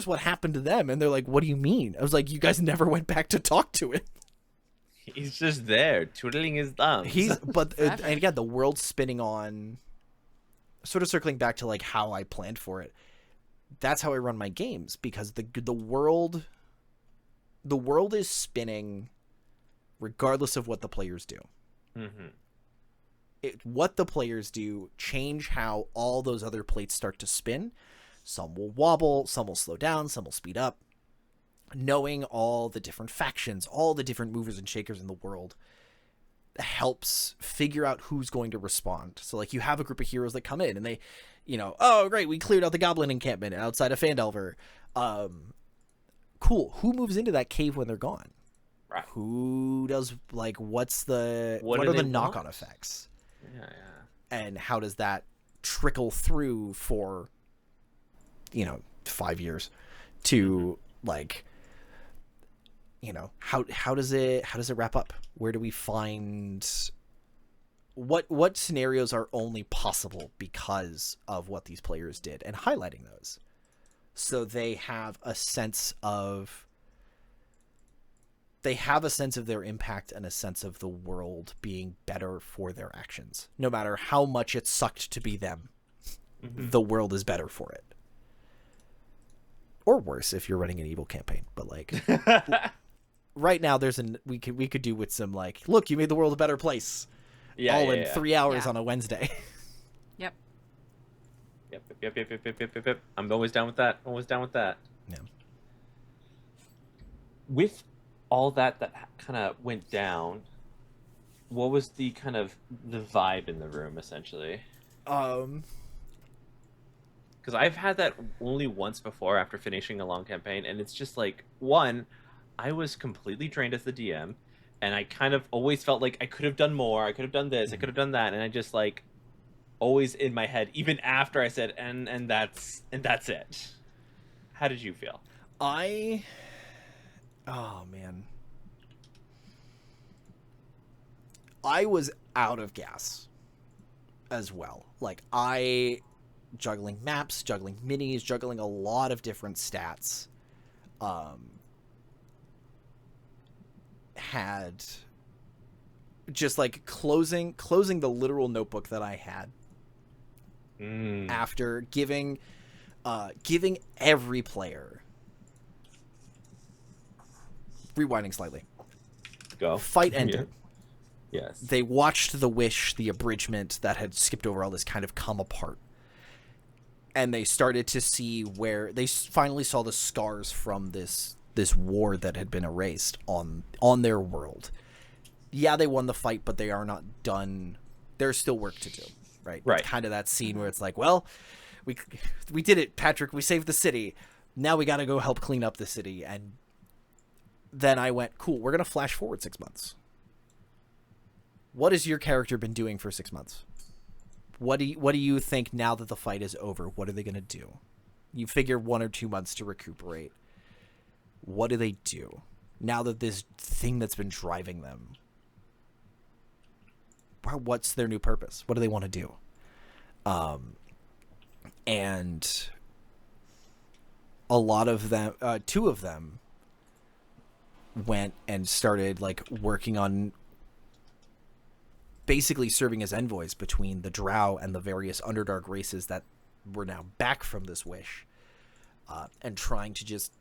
what happened to them. And they're like, what do you mean? I was like, you guys never went back to talk to him. He's just there, twiddling his thumbs. And again, the world's spinning on, sort of circling back to like how I planned for it. That's how I run my games, because the world is spinning regardless of what the players do. Mm-hmm. What the players do change how all those other plates start to spin. Some will wobble, some will slow down, some will speed up. Knowing all the different factions, all the different movers and shakers in the world helps figure out who's going to respond. So like you have a group of heroes that come in and they, oh great, we cleared out the goblin encampment outside of Phandelver. Cool. Who moves into that cave when they're gone? Right. Who does, like, what are the knock-on effects? Yeah. And how does that trickle through for 5 years to like, how does it wrap up? Where do we find what scenarios are only possible because of what these players did, and highlighting those so they have a sense of their impact and a sense of the world being better for their actions. No matter how much it sucked to be them, the world is better for it. Or worse if you're running an evil campaign. But like right now we could do with some like, look, you made the world a better place. Yeah. All in 3 hours on a Wednesday. Yep. Yep. I'm always down with that. Yeah. With all that kind of went down, what was the kind of the vibe in the room essentially? Because I've had that only once before after finishing a long campaign, and it's just like, one, I was completely drained as the DM, and I kind of always felt like I could have done more, I could have done this, I could have done that, and I just like always in my head, even after I said and that's it. How did you feel? Oh man, I was out of gas as well. Like juggling maps, juggling minis, juggling a lot of different stats. Had just like closing the literal notebook that I had after giving every player, rewinding slightly, fight ended. Yeah. Yes. They watched the wish, the abridgment that had skipped over all this, kind of come apart. And they started to see where they finally saw the scars from this war that had been erased on their world. Yeah, they won the fight, but they are not done. There's still work to do, right? Right. It's kind of that scene where it's like, well, we did it, Patrick. We saved the city. Now we got to go help clean up the city. And then I went, cool, we're going to flash forward 6 months. What has your character been doing for 6 months? What do you think now that the fight is over? What are they going to do? You figure 1 or 2 months to recuperate. What do they do now that this thing that's been driving them? What's their new purpose? What do they want to do? And a lot of them, 2 of them, went and started like working on basically serving as envoys between the Drow and the various Underdark races that were now back from this wish, and trying to just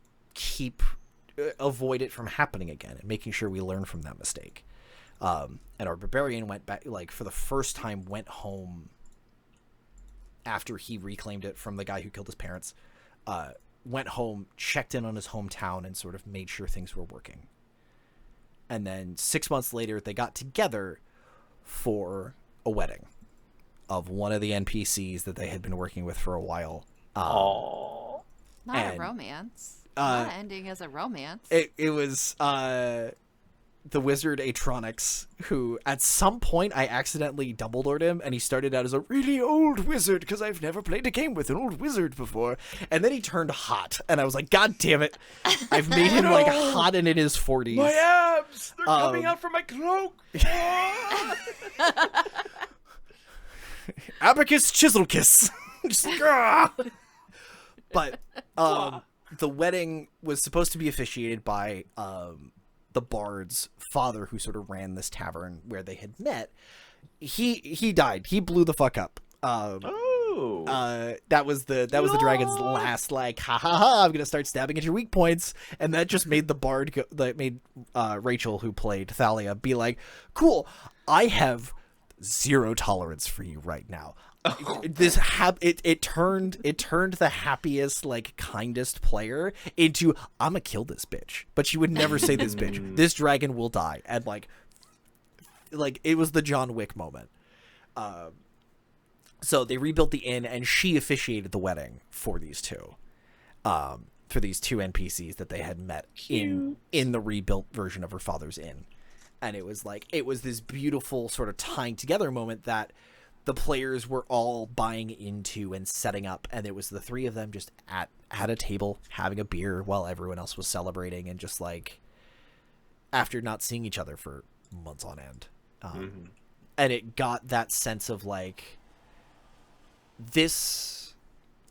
avoid it from happening again and making sure we learn from that mistake. And our barbarian went back, like for the first time, went home after he reclaimed it from the guy who killed his parents, went home, checked in on his hometown, and sort of made sure things were working. And then 6 months later, they got together for a wedding of one of the NPCs that they had been working with for a while. Oh, not a romance. Not ending as a romance. It was the wizard Atronics, who at some point I accidentally Dumbledored him, and he started out as a really old wizard because I've never played a game with an old wizard before, and then he turned hot, and I was like, God damn it, I've made him like hot and in his 40s. My abs, they're coming out from my cloak. Abacus chisel kiss. Just, but the wedding was supposed to be officiated by the bard's father, who sort of ran this tavern where they had met. He died. He blew the fuck up. That was the dragon's last, like, ha ha ha, I'm gonna start stabbing at your weak points, and that just made the bard made Rachel, who played Thalia, be like, cool, I have zero tolerance for you right now. It turned the happiest, like, kindest player into, I'm gonna kill this bitch, but she would never say this bitch. This dragon will die, and like it was the John Wick moment. So they rebuilt the inn, and she officiated the wedding for these two NPCs that they had met in the rebuilt version of her father's inn. And it was this beautiful sort of tying together moment that the players were all buying into and setting up, and it was the three of them just at a table having a beer while everyone else was celebrating, and just like, after not seeing each other for months on end. And it got that sense of like, the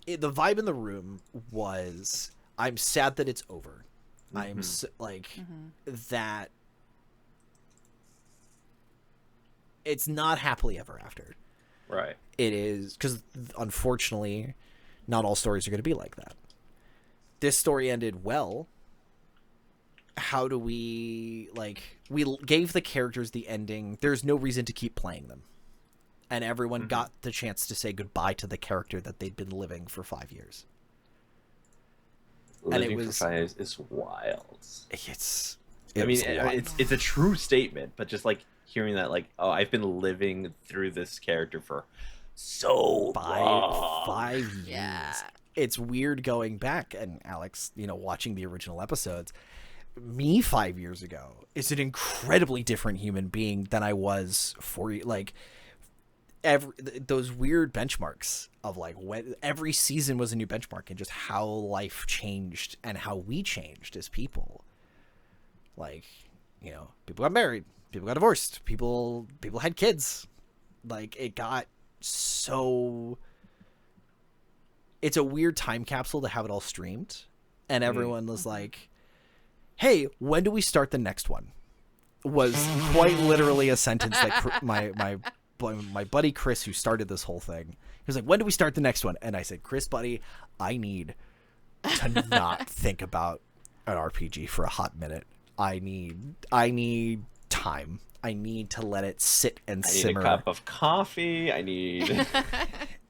vibe in the room was, I'm sad that it's over. I'm that it's not happily ever after. Right. It is, because unfortunately not all stories are going to be like that. This story ended well. How do we, like, we gave the characters the ending. There's no reason to keep playing them. And everyone got the chance to say goodbye to the character that they'd been living for 5 years. Living for 5 years is wild. It's a true statement, but just like hearing that, like, oh, I've been living through this character for so long. 5 years. Yeah. It's weird going back, and Alex, watching the original episodes, me 5 years ago is an incredibly different human being than I was those weird benchmarks of like when every season was a new benchmark, and just how life changed and how we changed as people. Like, people got married, people got divorced, people had kids. Like, it got so, it's a weird time capsule to have it all streamed, and everyone was like, hey, when do we start the next one? Was quite literally a sentence that my buddy Chris, who started this whole thing, he was like, when do we start the next one? And I said, Chris, buddy, I need to not think about an RPG for a hot minute. I need time. I need to let it sit and simmer. I need a cup of coffee. I need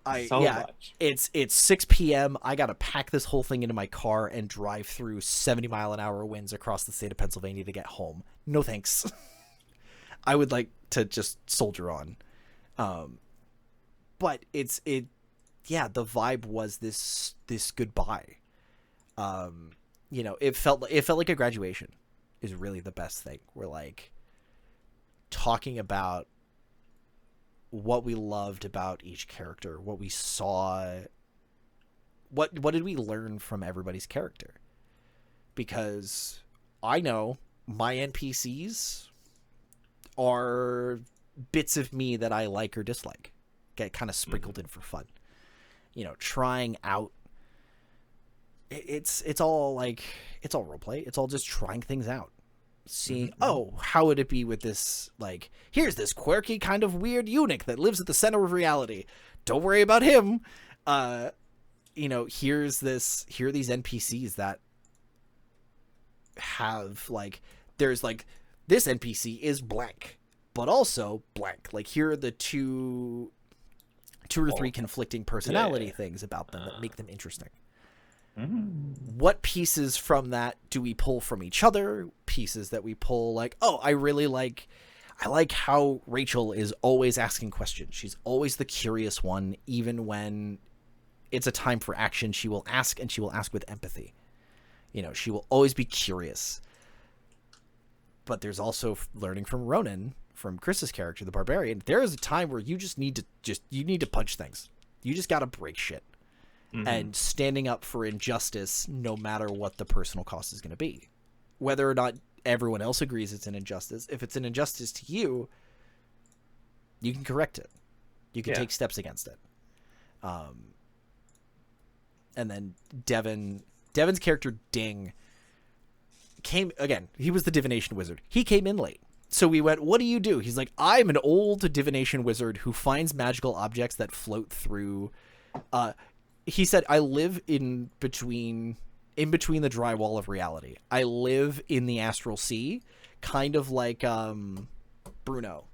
much. It's 6 p.m. I gotta pack this whole thing into my car and drive through 70-mile-an-hour winds across the state of Pennsylvania to get home. No thanks. I would like to just soldier on. But the vibe was this goodbye. It felt like a graduation is really the best thing. We're like talking about what we loved about each character, what we saw, what did we learn from everybody's character? Because I know my NPCs are bits of me that I like or dislike, get kind of sprinkled in for fun. Trying out. It's all roleplay. It's all just trying things out. Seeing, how would it be with this, like, here's this quirky kind of weird eunuch that lives at the center of reality. Don't worry about him. Here are these NPCs that have, like, there's, like, this NPC is blank, but also blank. Like, here are the two or three conflicting personality things about them that make them interesting. What pieces from that do we pull from each other? Pieces that we pull, like, I like how Rachel is always asking questions. She's always the curious one. Even when it's a time for action, she will ask, and she will ask with empathy. She will always be curious. But there's also learning from Ronan, from Chris's character, the barbarian. There is a time where you just need to punch things. You just got to break shit. And standing up for injustice, no matter what the personal cost is going to be. Whether or not everyone else agrees it's an injustice, if it's an injustice to you, you can correct it. You can take steps against it. And then Devin's character Ding came again. He was the divination wizard. He came in late. So we went, what do you do? He's like, I'm an old divination wizard who finds magical objects that float through. He said, I live in between the drywall of reality. I live in the astral sea, kind of like Bruno,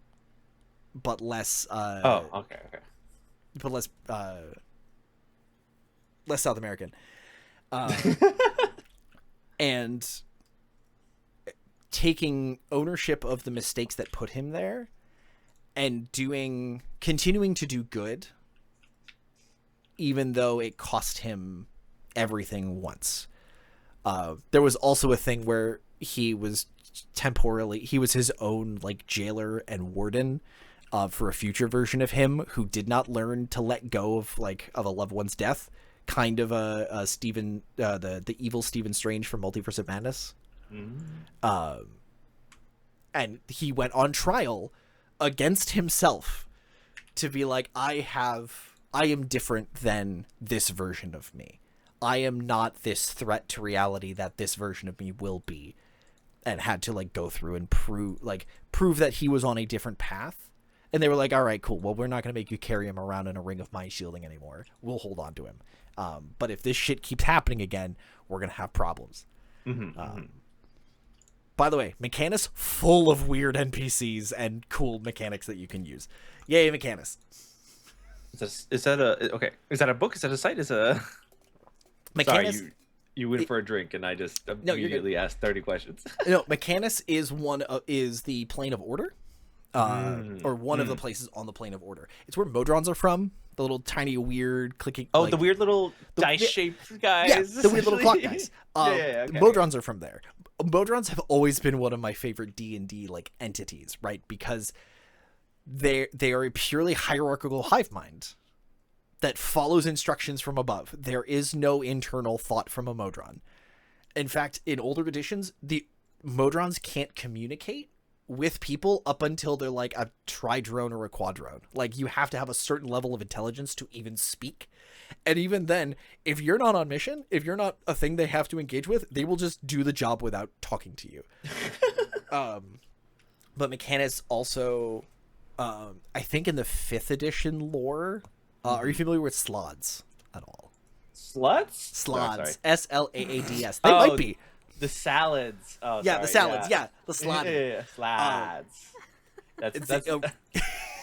but less. Okay. But less South American. And taking ownership of the mistakes that put him there and continuing to do good, even though it cost him everything once. There was also a thing where he was his own like jailer and warden for a future version of him who did not learn to let go of a loved one's death, kind of a Stephen, the evil Stephen Strange from Multiverse of Madness. And he went on trial against himself to be like, I am different than this version of me. I am not this threat to reality that this version of me will be, and had to like go through and prove that he was on a different path. And they were like, all right, cool. Well, we're not going to make you carry him around in a ring of mind shielding anymore. We'll hold on to him. But if this shit keeps happening again, we're going to have problems. By the way, Mechanus full of weird NPCs and cool mechanics that you can use. Yay, Mechanus. Is that a book? Is that a site? Mechanus. Sorry, you went for a drink and I just immediately asked 30 questions. No, Mechanus is the plane of order. Or one of the places on the plane of order. It's where Modrons are from. The little tiny weird clicking. Oh, the weird little dice-shaped guys. Yeah, the weird little clock guys. Okay. Modrons are from there. Modrons have always been one of my favorite D&D like entities, right? Because they are a purely hierarchical hive mind that follows instructions from above. There is no internal thought from a Modron. In fact, in older editions, the Modrons can't communicate with people up until they're like a tridrone or a quadrone. Like, you have to have a certain level of intelligence to even speak. And even then, if you're not on mission, if you're not a thing they have to engage with, they will just do the job without talking to you. But Mechanus also, I think in the 5th edition lore, are you familiar with Slods at all? Sluts? Slods. Slaads. They might be. The salads. Oh, yeah, sorry. the salads. Yeah, the slad. Yeah, slads. That's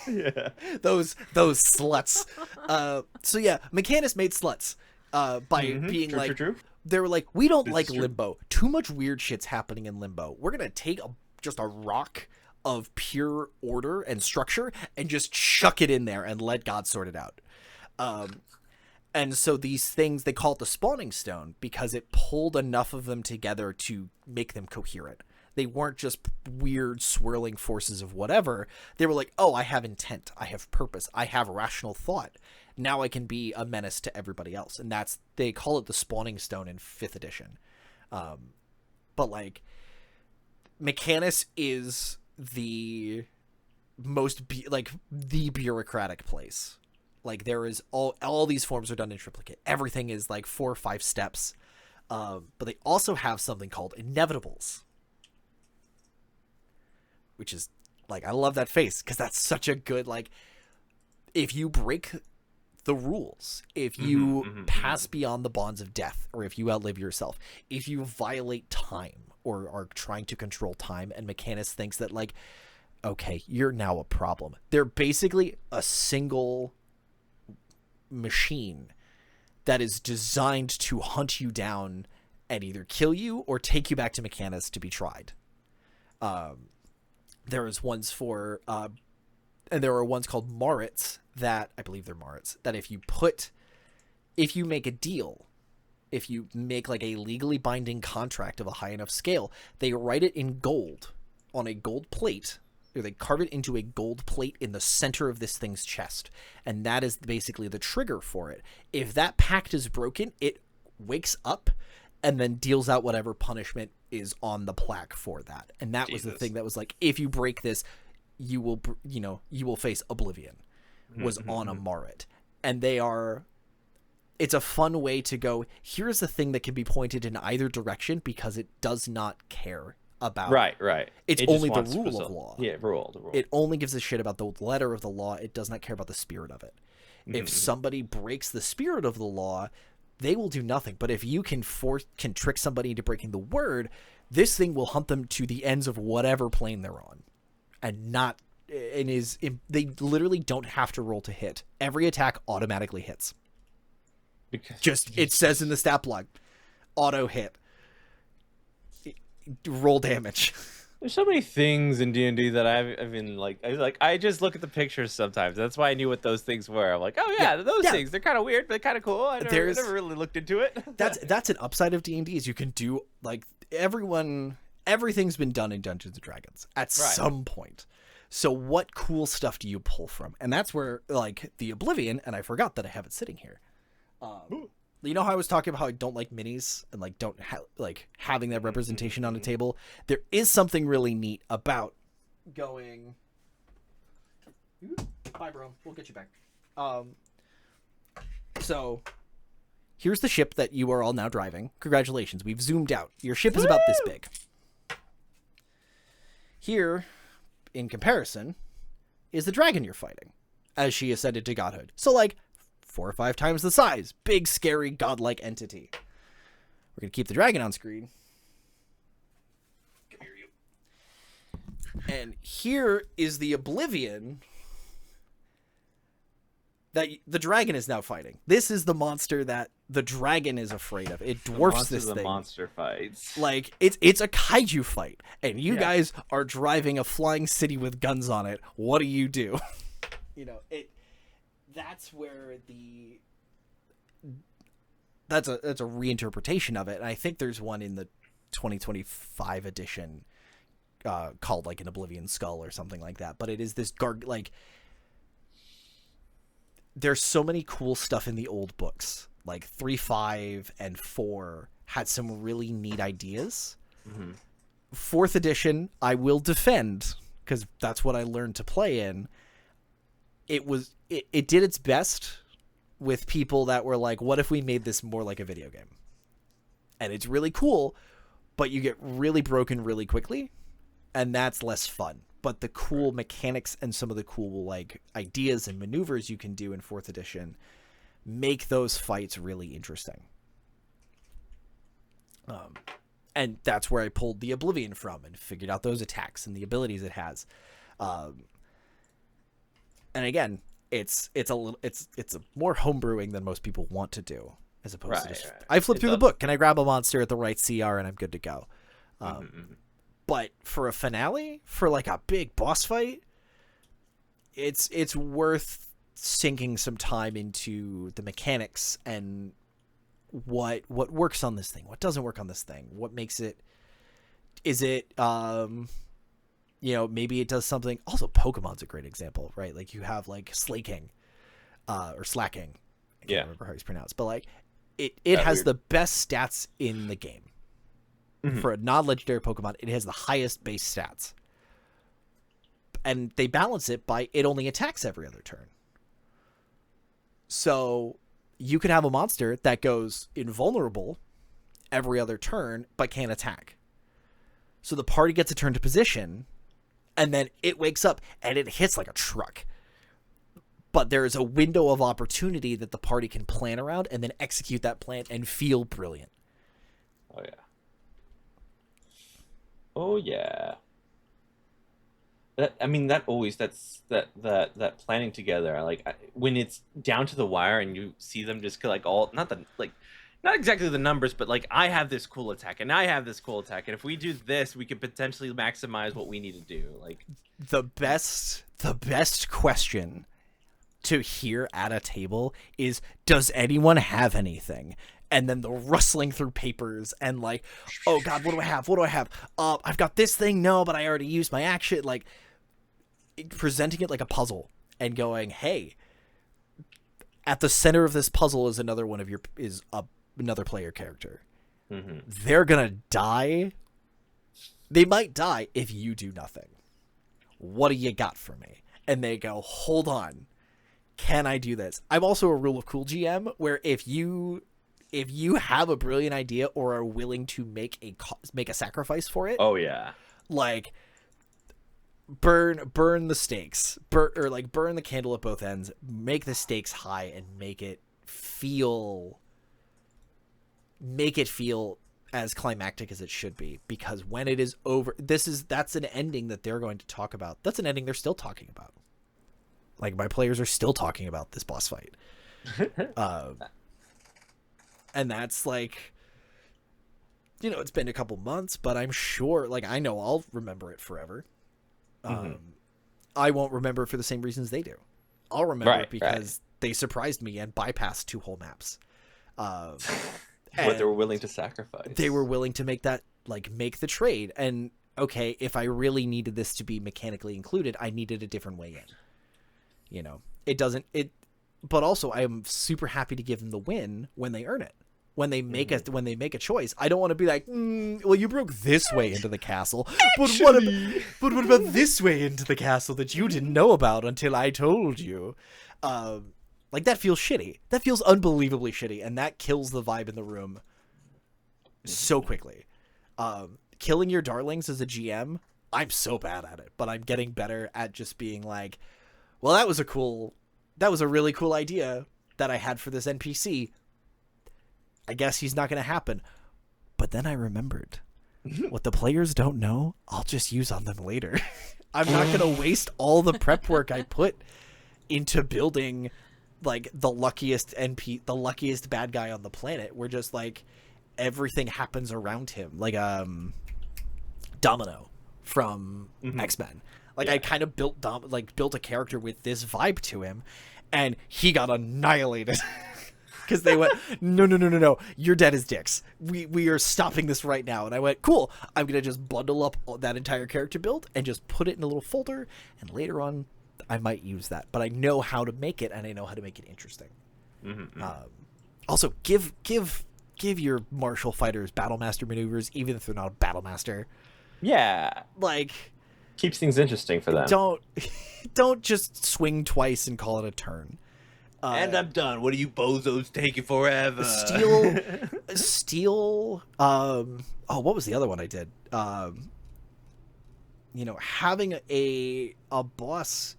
yeah. Those sluts. So yeah, Mechanus made sluts by being true. They were like, we don't like true. Limbo. Too much weird shit's happening in Limbo. We're gonna take just a rock of pure order and structure and just chuck it in there and let God sort it out. And so these things, they call it the spawning stone because it pulled enough of them together to make them coherent. They weren't just weird swirling forces of whatever. They were like, oh, I have intent. I have purpose. I have rational thought. Now I can be a menace to everybody else. And they call it the spawning stone in 5th edition. But like, Mechanus is the most, the bureaucratic place. Like, there is all these forms are done in triplicate. Everything is like 4 or 5 steps. But they also have something called inevitables. Which is, like, I love that face, because that's such a good, like, if you break the rules, if you pass beyond the bonds of death, or if you outlive yourself, if you violate time, or are trying to control time, and Mechanus thinks that, like, okay, you're now a problem. They're basically a single machine that is designed to hunt you down and either kill you or take you back to Mechanus to be tried. There is ones for and there are ones called Marits that I believe they're Marits that if you make a deal, if you make like a legally binding contract of a high enough scale, they write it in gold on a gold plate. Or they carve it into a gold plate in the center of this thing's chest. And that is basically the trigger for it. If that pact is broken, it wakes up and then deals out whatever punishment is on the plaque for that. And that was the thing that was like, if you break this, you will face oblivion. was on a Marit. And it's a fun way to go, here's the thing that can be pointed in either direction because it does not care about. Right. It's it only the rule of law. Yeah, the rule. It only gives a shit about the letter of the law. It does not care about the spirit of it. If somebody breaks the spirit of the law, they will do nothing. But if you can trick somebody into breaking the word, this thing will hunt them to the ends of whatever plane they're on. They literally don't have to roll to hit. Every attack automatically hits. It says in the stat block, auto hit. Roll damage. There's so many things in D&D that I just look at the pictures sometimes. That's why I knew what those things were. I'm like, oh yeah, those things. They're kind of weird, but kind of cool. I never really looked into it. That's an upside of D&D is you can do everything's been done in Dungeons and Dragons at some point. So what cool stuff do you pull from? And that's where the Oblivion, and I forgot that I have it sitting here. You know how I was talking about how I don't like minis and don't having that representation on a table? There is something really neat about going. Bye, bro. We'll get you back. So here's the ship that you are all now driving. Congratulations. We've zoomed out. Your ship is about this big. Here, in comparison, is the dragon you're fighting as she ascended to godhood. So 4 or 5 times the size. Big, scary, godlike entity. We're going to keep the dragon on screen. Come here, you. And here is the Oblivion that the dragon is now fighting. This is the monster that the dragon is afraid of. It dwarfs this thing. The monster fights. It's a kaiju fight. And you guys are driving a flying city with guns on it. What do? That's where that's a reinterpretation of it, and I think there's one in the 2025 edition called an Oblivion Skull or something like that. But it is this there's so many cool stuff in the old books. 3, 5, and 4 had some really neat ideas. 4th edition, I will defend because that's what I learned to play in. It did its best with people that were like, what if we made this more like a video game? And it's really cool, but you get really broken really quickly, and that's less fun. But the cool mechanics and some of the cool ideas and maneuvers you can do in 4th edition make those fights really interesting. And that's where I pulled the Oblivion from and figured out those attacks and the abilities it has. And again, it's a more homebrewing than most people want to do, as opposed to just I flip through the book. Can I grab a monster at the right CR and I'm good to go? But for a finale, for a big boss fight, it's worth sinking some time into the mechanics and what works on this thing, what doesn't work on this thing, what makes it. Is it maybe it does something. Also, Pokemon's a great example, right? You have Slaking, or Slacking. I can't remember how it's pronounced, but it has the best stats in the game. For a non-legendary Pokemon, it has the highest base stats, and they balance it by it only attacks every other turn. So you could have a monster that goes invulnerable every other turn, but can't attack. So the party gets a turn to position. And then it wakes up and it hits like a truck. But there is a window of opportunity that the party can plan around and then execute that plan and feel brilliant. Oh, yeah. Oh, yeah. That planning together. When it's down to the wire and you see them just not exactly the numbers, but I have this cool attack and I have this cool attack, and if we do this, we could potentially maximize what we need to do. The best question to hear at a table is, does anyone have anything? And then the rustling through papers and oh god, what do I have? I've got this thing. No, but I already used my action. Presenting it like a puzzle and going, hey, at the center of this puzzle is another player character. They're gonna die. They might die if you do nothing. What do you got for me? And they go, hold on. can I do this? I'm also a rule of cool GM where if you have a brilliant idea or are willing to make a sacrifice for it, Oh yeah. like burn the stakes, burn the candle at both ends, make the stakes high, and make it feel as climactic as it should be. Because when it is over, that's an ending that they're going to talk about. That's an ending they're still talking about. Like, my players are still talking about this boss fight. And that's like, you know, it's been a couple months, but I'm sure, like, I know I'll remember it forever. I won't remember it for the same reasons they do. I'll remember it because they surprised me and bypassed 2 whole maps. What they were willing to sacrifice. They were willing to make the trade. And okay, if I really needed this to be mechanically included, I needed a different way in. You know, but also I am super happy to give them the win when they earn it. When they make a choice, I don't want to be like, well, you broke this way into the castle, but what about this way into the castle that you didn't know about until I told you? Like, that feels shitty. That feels unbelievably shitty, and that kills the vibe in the room so quickly. Killing your darlings as a GM, I'm so bad at it, but I'm getting better at just being like, well, that was a really cool idea that I had for this NPC. I guess he's not going to happen. But then I remembered what the players don't know, I'll just use on them later. I'm not going to waste all the prep work I put into building like the luckiest bad guy on the planet, where just like everything happens around him. Like Domino from X-Men. Like, I kind of built a character with this vibe to him, and he got annihilated. Because they went, no, your dead as dicks. We are stopping this right now. And I went, cool, I'm going to just bundle up that entire character build and just put it in a little folder, and later on I might use that. But I know how to make it, and I know how to make it interesting. Also, give your martial fighters Battlemaster maneuvers, even if they're not a Battlemaster. Yeah. Like, keeps things interesting for them. Don't just swing twice and call it a turn. And I'm done. What are you bozos taking forever? Steal. What was the other one I did? Having a boss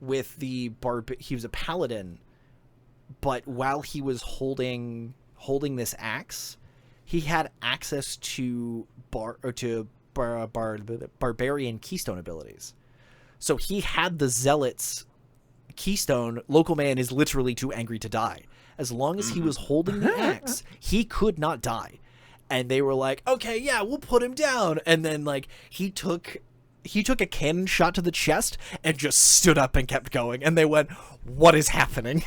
with the he was a paladin, but while he was holding this axe, he had access to barbarian keystone abilities. So he had the zealot's keystone. Local man is literally too angry to die. As long as he was holding the axe, he could not die. And they were like, okay, yeah, we'll put him down. And then like he took a cannon shot to the chest and just stood up and kept going. And they went, what is happening?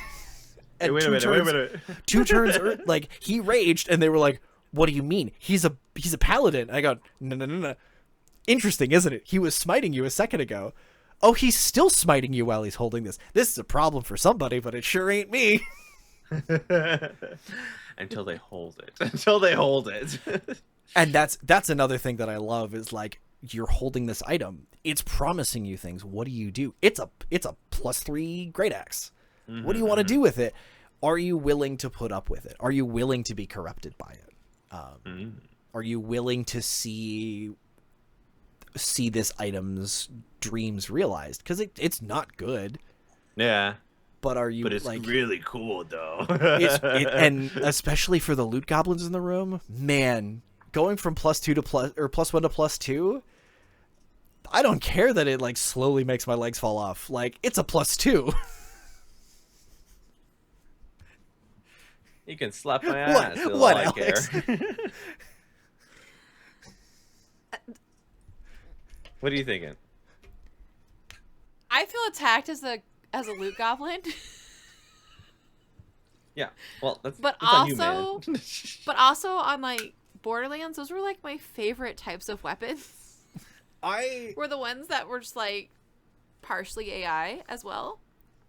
And wait a minute. 2 turns, like, he raged, and they were like, what do you mean? He's a paladin. I go, no. Interesting, isn't it? He was smiting you a second ago. Oh, he's still smiting you while he's holding this. This is a problem for somebody, but it sure ain't me. Until they hold it. And that's another thing that I love is, like, you're holding this item. It's promising you things. What do? It's a +3 great axe. What do you want to do with it? Are you willing to put up with it? Are you willing to be corrupted by it? Are you willing to see this item's dreams realized? Because it's not good. Yeah. But are you? But it's like, really cool though. And especially for the loot goblins in the room, man, going from +1 to +2. I don't care that it like slowly makes my legs fall off. Like, it's a +2. You can slap my ass. What, I Alex? care. What are you thinking? I feel attacked as a loot goblin. Yeah. Well, that's but that's also on you, man. but also on like Borderlands, those were like my favorite types of weapons. Were the ones that were just like partially AI as well.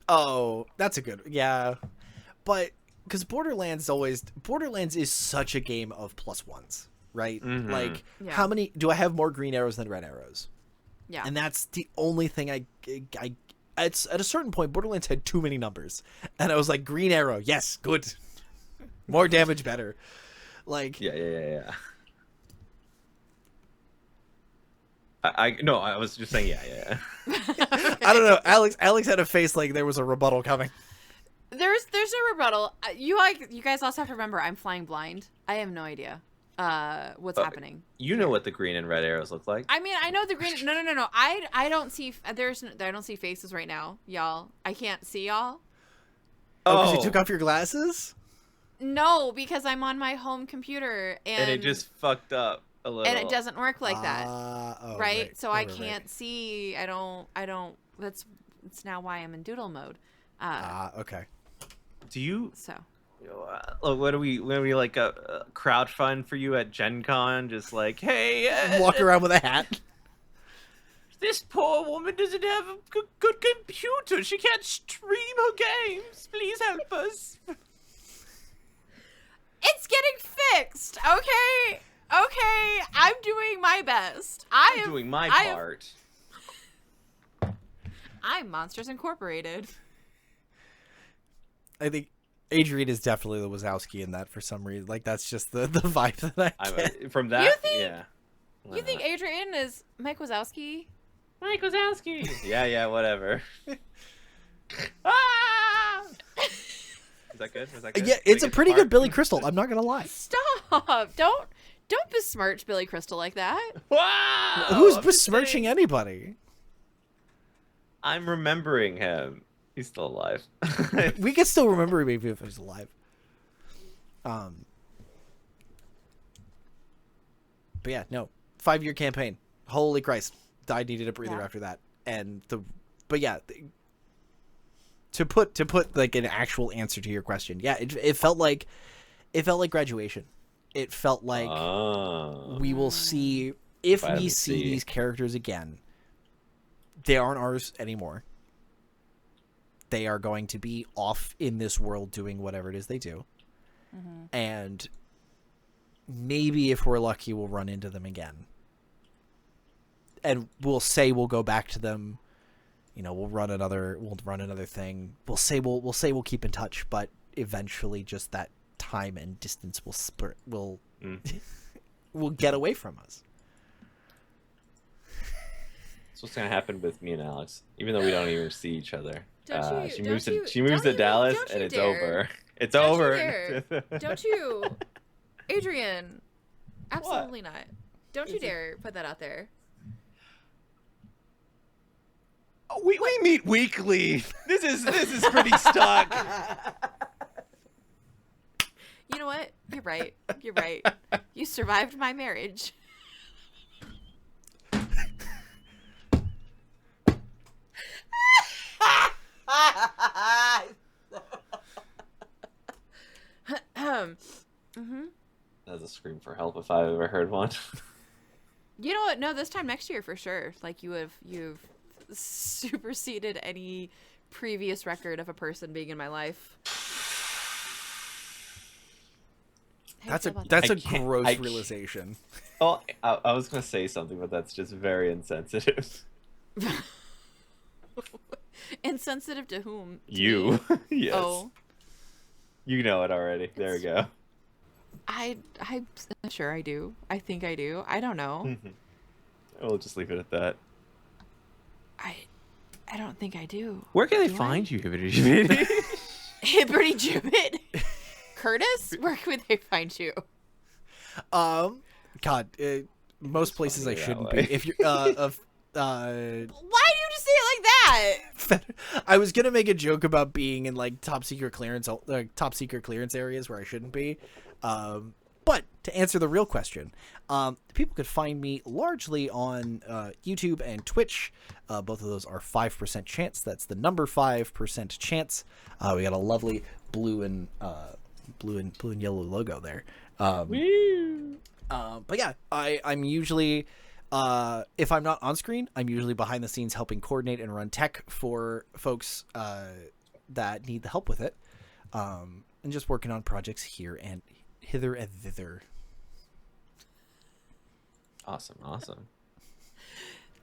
Oh, that's a good, yeah. But because Borderlands is such a game of +1s, right? Like, how many do I have more green arrows than red arrows? Yeah. And that's the only thing at a certain point, Borderlands had too many numbers, and I was like, Green Arrow, yes, good, more damage, better. Like, Yeah. No, I was just saying, yeah. I don't know. Alex had a face like there was a rebuttal coming. There's a rebuttal. You guys also have to remember, I'm flying blind. I have no idea what's happening. You know what the green and red arrows look like. I mean, I know the green. No. I don't see. I don't see faces right now, y'all. I can't see y'all. Oh, because you took off your glasses? No, because I'm on my home computer and it just fucked up a little. And it doesn't work like that. Right? So I can't right. see. I don't. That's now why I'm in doodle mode. Okay. Do you? So. What do we like a crowdfund for you at Gen Con? Just like, hey, walk around with a hat. This poor woman doesn't have a good computer. She can't stream her games. Please help us. It's getting fixed. Okay. I'm doing my best. I'm doing my part. I'm Monsters Incorporated. I think Adrian is definitely the Wazowski in that for some reason. Like, that's just the vibe that I get. From that, yeah. You think Adrian is Mike Wazowski? Mike Wazowski. Yeah, whatever. Ah! Is that good? Yeah, it's a pretty good Billy Crystal. I'm not gonna lie. Stop! Don't besmirch Billy Crystal like that. Wow! Who's besmirching anybody? I'm remembering him. He's still alive. We can still remember him even if he's alive. But yeah, no. 5-year campaign. Holy Christ. I needed a breather after that. And to put like an actual answer to your question, yeah, it felt like graduation. It felt like we will see if we see these characters again. They aren't ours anymore. They are going to be off in this world doing whatever it is they do. Mm-hmm. And maybe if we're lucky, we'll run into them again. And we'll go back to them. You know, we'll run another thing. We'll say we'll keep in touch, but eventually just that time and distance will will get away from us. That's what's gonna happen with me and Alex, even though we don't even see each other. She moves to Dallas, and it's over. It's over. Don't you, Adrian? Absolutely not. Don't you dare put that out there. Oh, we meet weekly. This is pretty stuck. You know what? You're right. You survived my marriage. That's a scream for help if I've ever heard one. You know what? No, this time next year for sure. Like you've superseded any previous record of a person being in my life. That's a gross realization. Oh, I was gonna say something, but that's just very insensitive. Insensitive to whom? You. Yes. Oh. You know it already. There we go. I'm sure I do. I think I do. I don't know. We'll just leave it at that. I don't think I do. Where can they find you, Hibbity Jibbity? Hibbity Jibbit? Curtis? Where would they find you? God, most places I shouldn't be. If you're why do you just say it like that? I was gonna make a joke about being in like top secret clearance areas where I shouldn't be. But to answer the real question, people could find me largely on YouTube and Twitch. Both of those are 5% chance. That's the number 5% chance. We got a lovely blue and yellow logo there. But yeah, I'm usually if I'm not on screen, I'm usually behind the scenes helping coordinate and run tech for folks that need the help with it, and just working on projects here and hither and thither. Awesome.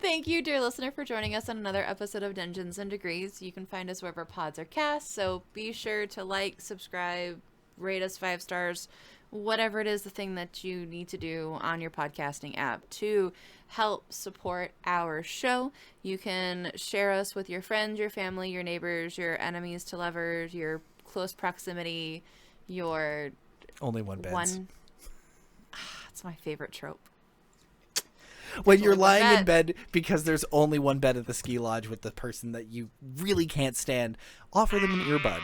Thank you, dear listener, for joining us on another episode of Dungeons and Degrees. You can find us wherever pods are cast, so be sure to like, subscribe, rate us 5 stars, whatever it is, the thing that you need to do on your podcasting app to help support our show. You can share us with your friends, your family, your neighbors, your enemies to lovers, your close proximity, your Only one beds. It's my favorite trope. When you're only one lying in bed. bed because there's only one bed at the ski lodge with the person that you really can't stand, offer them an earbud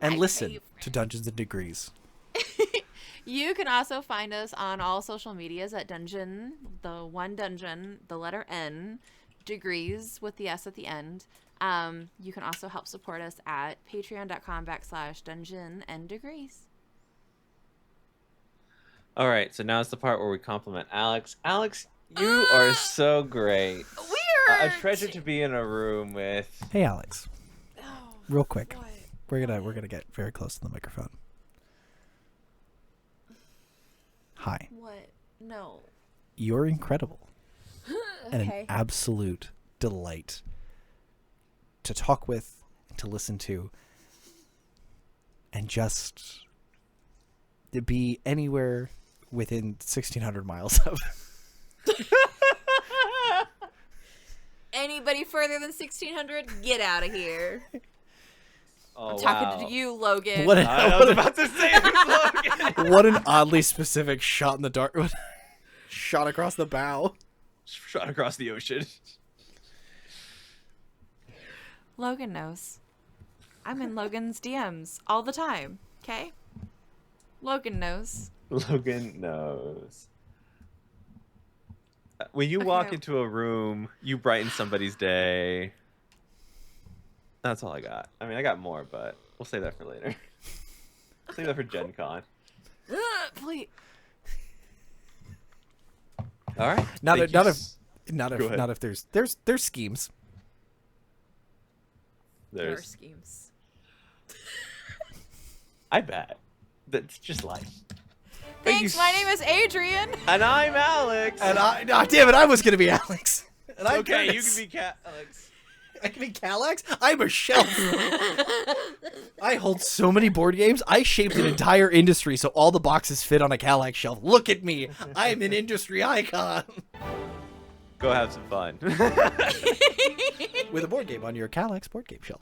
and my listen favorite. to Dungeons and Degrees. You can also find us on all social medias at Dungeon, the one Dungeon, the letter N, Degrees with the S at the end. You can also help support us at patreon.com/Dungeon and Degrees. All right, so now it's the part where we compliment Alex. Alex, you are so great. Weird. A treasure to be in a room with. Hey, Alex. Oh, Real quick. what? We're gonna get very close to the microphone. Hi. What? No. You're incredible. And an Okay. absolute delight to talk with, to listen to, and just to be anywhere within 1,600 miles of. Anybody further than 1,600, get out of here. Oh, I'm talking wow. to you, Logan. What, I was about to say this, Logan. what an oddly specific shot in the dark. Shot across the bow. Shot across the ocean. Logan knows. I'm in Logan's DMs all the time, okay? Logan knows. Logan knows. When you walk Okay. into a room, you brighten somebody's day. That's all I got. I mean, I got more, but we'll save that for later. Save that for Gen Con. Please. All right. Not Thank if you not if s- not Go if ahead. not if there's schemes. There are There's. schemes. I bet. That's just life. Thank you Thanks, my name is Adrian. And I'm Alex. And damn it, I was gonna be Alex. And I'm Okay, you Curtis. can be Alex. I can be Calax? I'm a shelf. I hold so many board games. I shaped an entire industry so all the boxes fit on a Calax shelf. Look at me. I'm an industry icon. Go have some fun. With a board game on your Calax board game shelf.